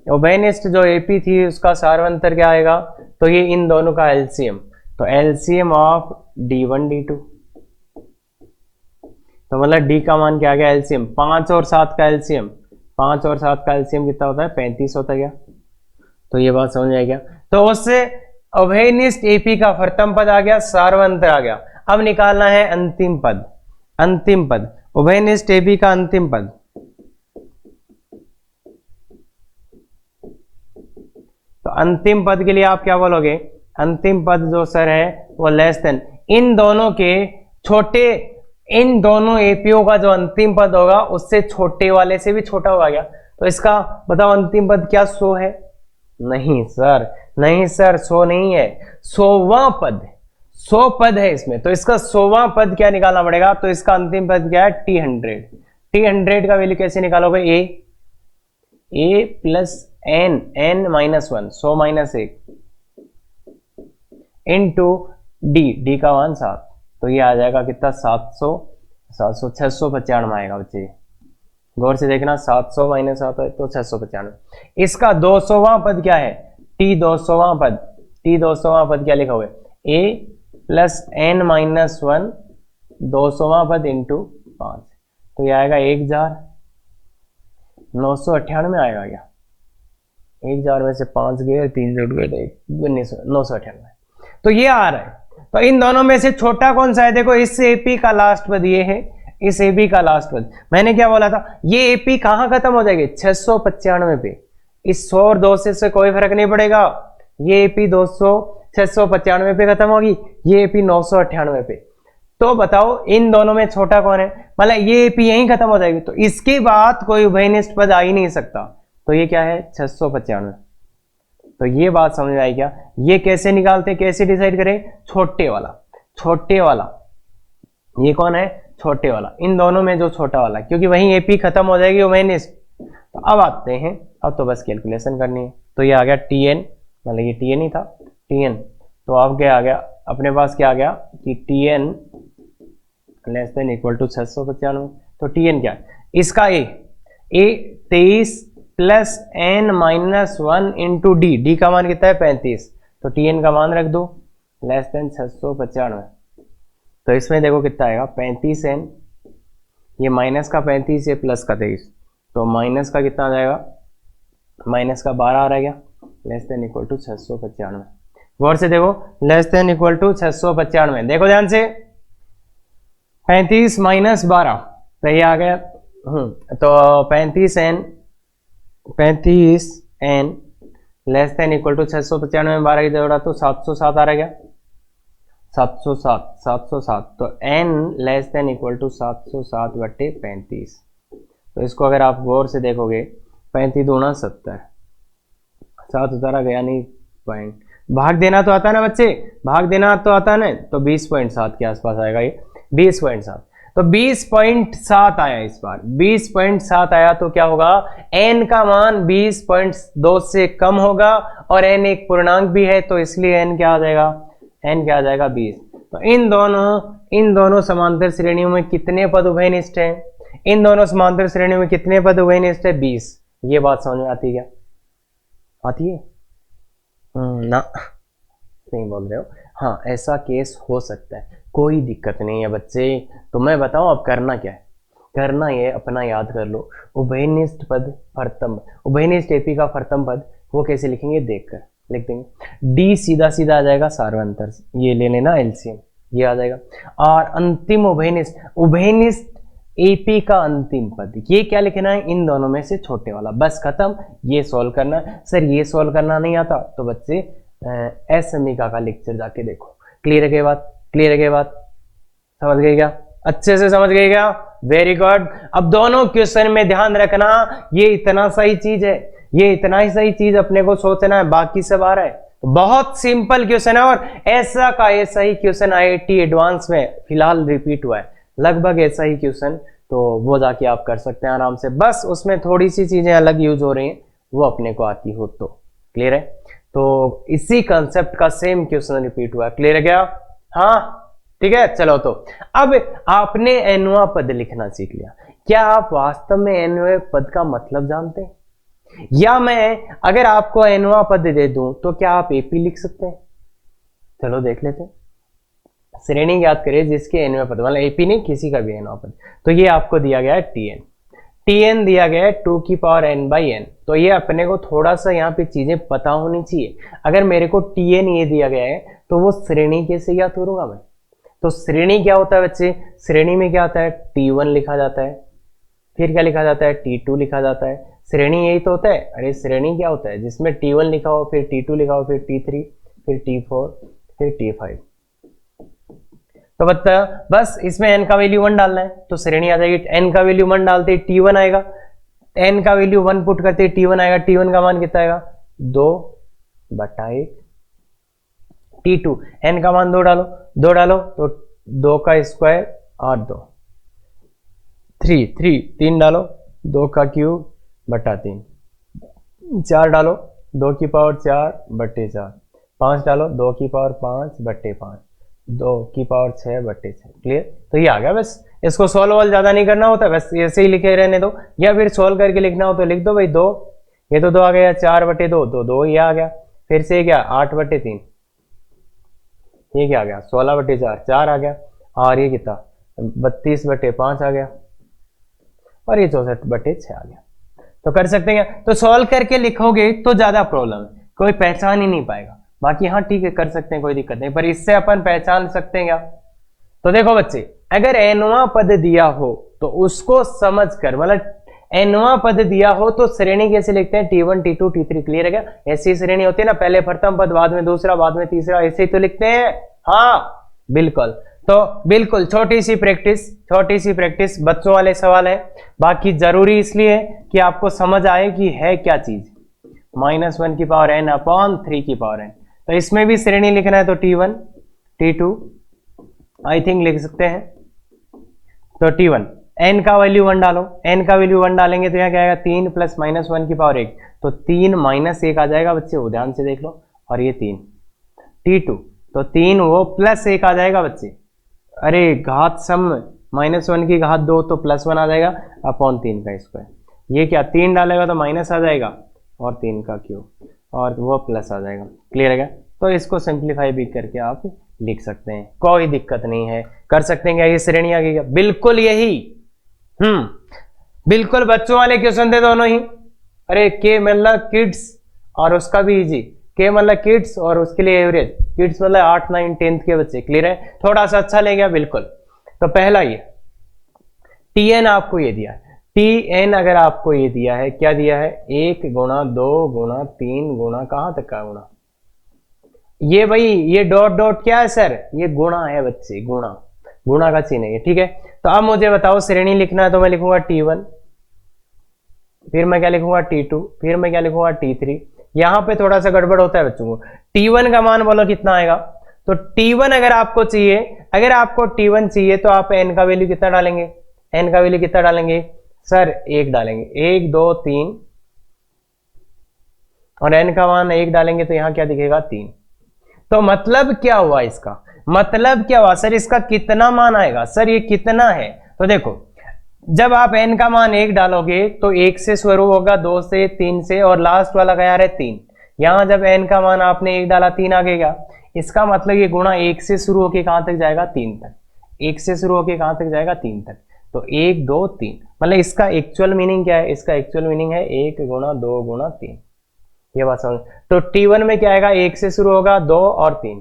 उभयनिष्ठ जो एपी थी उसका सारवंतर क्या आएगा, तो ये इन दोनों का एलसीएम, तो एलसीएम ऑफ D1 D2, तो मतलब डी का मान क्या आ गया, एलसीएम 5 और 7 का एलसीएम, 5 और 7 का एलसीएम कितना होता है, 35 होता है क्या। तो ये बात समझ आई क्या। तो उससे उभयनिष्ठ एपी का प्रथम पद आ गया, सारवंतर आ गया। अब निकालना है अंतिम पद, अंतिम पद उभयनिष्ठ एपी का अंतिम पद। तो अंतिम पद के लिए आप क्या बोलोगे, अंतिम पद जो सर है वो लेस देन इन दोनों के छोटे, इन दोनों एपीओ का जो अंतिम पद होगा उससे छोटे वाले से भी छोटा होगा क्या। तो इसका बताओ अंतिम पद क्या 100 है, नहीं सर, नहीं सर 100 नहीं है, 100वां पद, 100 पद है इसमें। तो इसका 100वां पद क्या निकालना पड़ेगा, तो इसका अंतिम पद क्या है, T100। T100 का वैल्यू कैसे निकालोगे, a plus n minus 1, 100 minus 1 into d का मान 7, तो ये आ जाएगा कितना, 695 आएगा बच्चे, गौर से देखना, 700 माइनस 7 है तो 695। इसका 200वां पद क्या है, टी 200वां पद, टी 200वां पद क्या लिखा हुआ है, a प्लस n माइनस 1 200वां पद इंटू 5, तो ये आएगा 1998 आएगा क्या, 1000 में से 5 गए, 3 जुड़ गए, 998। तो ये आ रहा है। तो इन दोनों में से छोटा कौन सा है, देखो इस एपी का लास्ट पद ये है, इस एपी का लास्ट पद, मैंने क्या बोला था, ये एपी कहां खत्म हो जाएगी, 695 पे। इस 100 और 200 से कोई फर्क नहीं पड़ेगा, ये एपी 695 पे खत्म होगी, ये एपी 998 पे। तो बताओ इन दोनों में छोटा कौन है, मतलब ये एपी यहीं खत्म हो जाएगी, तो इसके बाद कोई उभयनिष्ठ पद आ ही नहीं सकता। तो ये क्या है, 695। तो ये बात समझ आई क्या, ये कैसे निकालते, कैसे डिसाइड करें, छोटे वाला, छोटे वाला, ये कौन है, छोटे वाला, इन दोनों में जो छोटा वाला, क्योंकि वहीं एपी खत्म हो जाएगी उभयनिष्ठ। तो अब आते हैं, अब तो बस कैलकुलेशन करनी है। तो ये आ गया Tn, मतलब ये Tn ही था, Tn, तो अब क्या आ गया अपने पास, क्या आ गया कि Tn less than equal to 695। तो Tn क्या है, इसका a 23 plus n minus 1 into d का मान कितना है, 35, तो Tn का मान रख दो लेस देन 695। तो इसमें देखो कितना आएगा, 35n, ये माइनस का 35 है प्लस का 23, तो माइनस का कितना आ जाएगा, माइनस का 12 आ रहा है क्या, लेस देन इक्वल टू 695। गौर से देखो, लेस देन इक्वल टू 695, देखो ध्यान से, 35 माइनस 12 तो ये आ गया। तो 35n less than equal to 695 में 12 की जोड़ा तो 707 आ रहा गया। 707 तो n less than equal to 707 बट्टे 35। तो इसको अगर आप गौर से देखोगे 35 दूना 70, 7 उतारा गया नहीं पॉइंट। भाग देना तो आता है ना बच्चे, भाग देना तो आता है ना, तो 20.7 के आसपास आएगा ये 20.7। तो 20.7 आया इस बार, 20.7 आया तो क्या होगा, n का मान 20.2 से कम होगा और n एक पूर्णांक भी है तो इसलिए n क्या आ जाएगा, n क्या आ जाएगा 20। तो इन दोनों समांतर श्रेणियों में कितने पद उभयनिष्ठ हैं, इन दोनों समांतर श्रेणियों में कितने पद उभयनिष्ठ है 20। ये बात समझ में आती है क्या, आती है ना, नहीं बोल रहे हो। हाँ ऐसा केस हो सकता है, कोई दिक्कत नहीं है बच्चे। तो मैं बताऊं अब करना क्या है, करना ये अपना याद कर लो, उभयनिष्ठ पद प्रथम, उभयनिष्ठ एपी का प्रथम पद वो कैसे लिखेंगे देखकर लिख देंगे। डी सीधा सीधा आ जाएगा सार्वंतर, ये ले लेना एलसीएम, ये आ जाएगा। और अंतिम उभयनिष्ठ एपी का अंतिम पद, ये क्या लिखना है, इन दोनों में से छोटे वाला, बस खत्म। ये सॉल्व करना है। सर ये सॉल्व करना नहीं आता तो बच्चे एस समीका का लेक्चर जाके देखो। क्लियर है क्या बात, क्लियर है क्या बात, समझ गए क्या, अच्छे से समझ गए क्या, वेरी गुड। अब दोनों क्वेश्चन में ध्यान रखना, ये इतना सही चीज है, ये इतना ही सही चीज अपने को सोचना है, बाकी सब आ रहा है। बहुत सिंपल क्वेश्चन है और ऐसा का ऐसा ही क्वेश्चन आईआईटी एडवांस में फिलहाल रिपीट हुआ है, लगभग ऐसा ही क्वेश्चन। तो वो जाके आप कर सकते हैं आराम से, बस उसमें थोड़ी सी चीजें अलग यूज हो रही हैं, वो अपने को आती हो तो। क्लियर है, तो इसी कंसेप्ट का सेम क्वेश्चन रिपीट हुआ है। क्लियर है क्या, हाँ ठीक है। चलो तो अब आपने एनवा पद लिखना सीख लिया, क्या आप वास्तव में एनवा पद का मतलब जानते हैं, या मैं अगर आपको एनवा पद दे दूं तो क्या आप एपी लिख सकते हैं। चलो देख लेते हैं। श्रेणी याद करिए जिसके एनवा पद, मतलब एपी नहीं किसी का भी एनवा पद। तो ये आपको दिया गया है टीएन दिया गया है 2 की पावर n बाई n। तो ये अपने को थोड़ा सा यहाँ पे चीजें पता होनी चाहिए। अगर मेरे को टीएन ये दिया गया है तो वो श्रेणी कैसे याद करूंगा मैं। तो श्रेणी क्या होता है बच्चे, श्रेणी में क्या होता है, T1 लिखा जाता है, फिर क्या लिखा जाता है, T2 लिखा जाता है। श्रेणी यही तो होता है। अरे श्रेणी क्या होता है, जिसमें T1 लिखा हो, फिर T2 लिखा हो, फिर T3, फिर T4, फिर T5। तो बस इसमें n का वैल्यू 1 डालना है तो श्रेणी आ जाएगी। n का वैल्यू 1 डालते ही T1 आएगा, n का वैल्यू 1 पुट करते ही T1 आएगा। T1 का मान कितना आएगा, 2/1। T2 n का मान 2 डालो तो 2 का स्क्वायर और 2, 3 डालो 2 का क्यूब बटा 3, 4 डालो 2 की पावर 4/4, 5 डालो 2 की पावर 5/5, 2 की पावर 6/6। क्लियर, तो ये आ गया। बस इसको सोल्व ज्यादा नहीं करना होता, बस ऐसे ही लिखे रहने दो, या फिर सोल्व करके लिखना हो तो लिख दो भाई 2, ये तो 2 आ गया, 4/2 तो 2 ये आ गया, फिर से क्या 8/3, ये क्या आ गया 16/4, 4 आ गया, और ये कितना 32/5 आ गया, और ये 64/6 आ गया। तो कर सकते हैं क्या, तो सोल्व करके लिखोगे तो ज्यादा प्रॉब्लम है, कोई पहचान ही नहीं पाएगा। बाकी हाँ ठीक है कर सकते हैं, कोई दिक्कत नहीं, पर इससे अपन पहचान सकते हैं क्या। तो देखो बच्चे, अगर एनवा पद दिया हो तो उसको समझ कर, मतलब एनवा पद दिया हो तो श्रेणी कैसे लिखते हैं, T1 T2 T3। क्लियर है क्या, ऐसी श्रेणी होती है ना, पहले प्रथम पद, बाद में दूसरा, बाद में तीसरा, ऐसे ही तो लिखते हैं। हाँ बिल्कुल, तो बिल्कुल छोटी सी प्रैक्टिस बच्चों वाले सवाल है, बाकी जरूरी इसलिए है कि आपको समझ आए कि है क्या चीज, -1 की पावर n अपॉन 3 की पावर n। तो इसमें भी श्रेणी लिखना है तो T1 T2 आई थिंक लिख सकते हैं। तो T1 n का वैल्यू 1 डालो, n का वैल्यू 1 डालेंगे तो यहाँ क्या आएगा 3 + -1 की पावर 1, तो 3 - 1 आ जाएगा बच्चे, वो ध्यान से देख लो, और ये 3। T2 तो 3 वो +1 आ जाएगा बच्चे, अरे घात सम -1 की घात 2 तो +1 आ जाएगा अपॉन 3 का स्क्वायर। ये क्या 3 डालेगा तो माइनस आ जाएगा, और 3 का क्यूब, और वो प्लस आ जाएगा। क्लियर है क्या, तो इसको सिंप्लीफाई भी करके आप लिख सकते हैं, कोई दिक्कत नहीं है, कर सकते हैं क्या, ये श्रेणी आ गई क्या, बिल्कुल यही। बिल्कुल बच्चों वाले क्वेश्चन थे दोनों ही। अरे के मतलब किड्स और उसका भी इजी, के मतलब किड्स और उसके लिए एवरेज, किड्स मतलब 8, 9, 10th के बच्चे। क्लियर है, थोड़ा सा अच्छा ले गया बिल्कुल। तो पहला ये Tn आपको ये दिया है, Tn अगर आपको ये दिया है, क्या दिया है, 1 गुणा 2 गुणा 3 गुणा कहां तक का गुणा, ये भाई ये डॉट डॉट क्या है सर, ये गुणा है बच्चे, गुणा, गुणा का चिन्ह है, ठीक है। तो अब मुझे बताओ श्रेणी लिखना है, तो मैं लिखूंगा T1, फिर मैं क्या लिखूंगा T2, फिर मैं क्या लिखूंगा T3। यहां पे थोड़ा सा गड़बड़ होता है बच्चों को। T1 का मान बोलो कितना आएगा, तो T1 अगर आपको चाहिए, अगर आपको T1 चाहिए तो आप n का वैल्यू कितना डालेंगे, n का वैल्यू कितना डालेंगे सर, 1 डालेंगे, 1 2 3, और n का मान 1 डालेंगे तो यहां क्या दिखेगा 3। तो मतलब क्या हुआ इसका, मतलब क्या हुआ सर, इसका कितना मान आएगा सर, ये कितना है। तो देखो जब आप n का मान 1 डालोगे तो 1 से शुरू होगा, 2 से, 3 से, और लास्ट वाला क्या है 3। यहां जब n का मान आपने 1 डाला 3 आ गया, इसका मतलब ये गुणा 1 से शुरू होके कहां तक जाएगा 3 तक, 1 से शुरू होके कहां तक जाएगा 3 तक। तो 1 2 3, मतलब इसका एक्चुअल मीनिंग क्या है, इसका एक्चुअल मीनिंग है 1 गुणा 2 गुणा 3। ये बात समझ। तो T1 में क्या आएगा, 1 से शुरू होगा 2 और 3।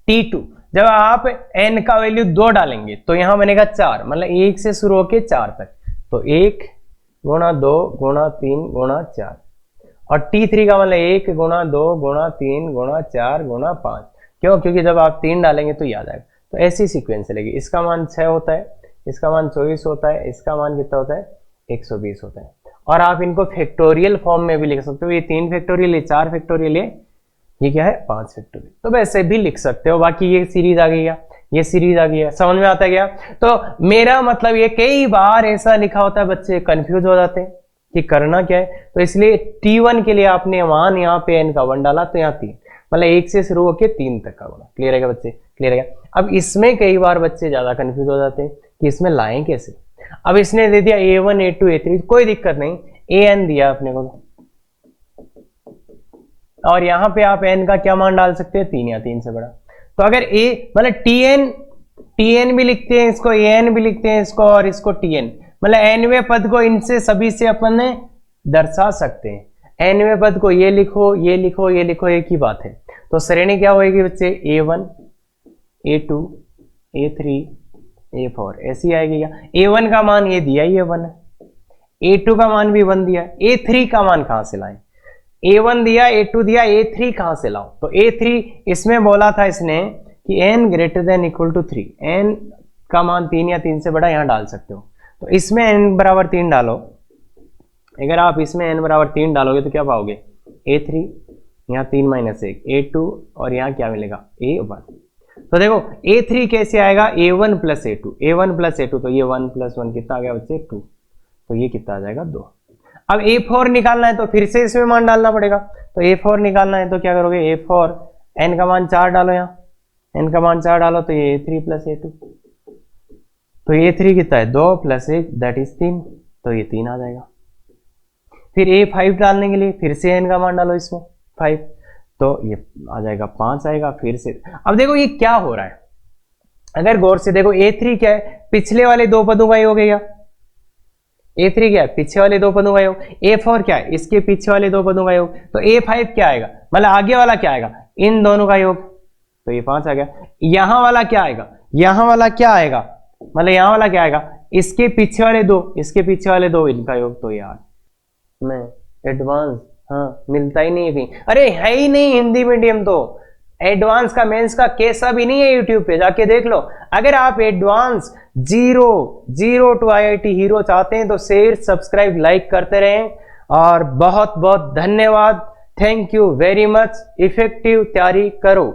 T2 जब आप n का वैल्यू 2 डालेंगे तो यहां बनेगा 4, मतलब 1 से शुरू होके 4 तक। तो 1 गुणा 2 गुणा 3 गुणा 4, और T3 का मतलब 1 गुणा 2 गुणा 3 गुणा 4 गुणा 5। क्यों, क्योंकि जब आप 3 डालेंगे तो याद आएगा। तो ऐसी सीक्वेंस चलेगी। इसका मान 6 होता है, इसका मान 24 होता है, इसका मान कितना होता है 120 होता है। और आप इनको फैक्टोरियल फॉर्म में भी लिख सकते हो, ये 3 फैक्टोरियल, ये 4 फैक्टोरियल, ये क्या है 5 फैक्टोरियल, तो वैसे भी लिख सकते हो। बाकी ये सीरीज आ गई है, ये सीरीज आ गई है, समझ में आता गया। तो मेरा मतलब ये कई बार ऐसा लिखा होता है, बच्चे कंफ्यूज हो जाते हैं कि करना क्या है। तो इसलिए T1 के लिए आपने मान यहाँ पे n का 1 डाला, तो यहाँ 3, मतलब 1 से शुरू होकर 3 तक का गुणा। क्लियर है बच्चे, क्लियर है। अब इसमें कई बार बच्चे ज्यादा कंफ्यूज हो जाते हैं कि इसमें लाएं कैसे। अब इसने दे दिया A1 A2 A3, कोई दिक्कत नहीं, an दिया अपने को, और यहां पे आप n का क्या मान डाल सकते हैं 3 या 3 से बड़ा। तो अगर a मतलब tn भी लिखते हैं इसको, an भी लिखते हैं इसको, और इसको tn, मतलब nवें पद को इनसे सभी से अपन दर्शा सकते हैं। nवें पद को ये लिखो, ये लिखो, ये लिखो, एक ही बात है। तो श्रेणी क्या होगी बच्चे, A1 A2 A3 A4 ऐसी आएगी। A1 का मान ये दिया, ये 1 है, A2 का मान भी 1 दिया, A3 का मान कहां से लाएं, A1 दिया, A2 दिया, A3 कहां से लाओ। तो A3 इसमें बोला था इसने कि n greater than equal to 3, n का मान 3 या 3 से बड़ा यहां डाल सकते हो। तो इसमें n बराबर 3 डालो, अगर आप इसमें n बराबर 3 डालोगे तो क्या पाओगे A3, यहाँ 3 माइनस 1 A2, और यहाँ क्या मिलेगा A1। तो देखो A3 कैसे आएगा, A1 plus A2, A1 plus A2, तो ये 1 प्लस 1 कितना आ गया बच्चे 2, तो ये कितना आ जाएगा 2। अब A4 निकालना है तो फिर से इसमें मान डालना पड़ेगा। तो A4 निकालना है तो क्या करोगे, A4 n का मान 4 डालो, यहाँ n का मान 4 डालो, तो ये A3 प्लस A2, तो A3 कितना है 2 प्लस 1 दैट इज 3, तो ये 3 आ जाएगा। फिर A5 डालने के लिए फिर से n का मान डालो इसमें 5, तो ये आ जाएगा 5 आएगा फिर से। अब देखो ये क्या हो रहा है, अगर गौर से देखो A3 क्या है, पिछले वाले 2 पदों का योग हो गया, A3 क्या है पीछे वाले 2 पदों का योग, A4 क्या है इसके पीछे वाले 2 पदों का योग, तो A5 क्या आएगा, मतलब आगे वाला क्या आएगा इन दोनों का योग, तो ये 5 आ गया। यहां वाला क्या आएगा, यहां वाला क्या आएगा, मतलब यहां वाला क्या आएगा इसके पीछे वाले 2, इसके पीछे वाले 2 इनका योग, तो यार मैं एडवांस, हाँ मिलता ही नहीं है कहीं, अरे है ही नहीं हिंदी मीडियम, तो एडवांस का मेंस का कैसा भी नहीं है, यूट्यूब पे जाके देख लो। अगर आप एडवांस 0 टू IIT हीरो चाहते हैं तो शेयर सब्सक्राइब लाइक करते रहें, और बहुत बहुत धन्यवाद, thank you very much. Effective तैयारी करो।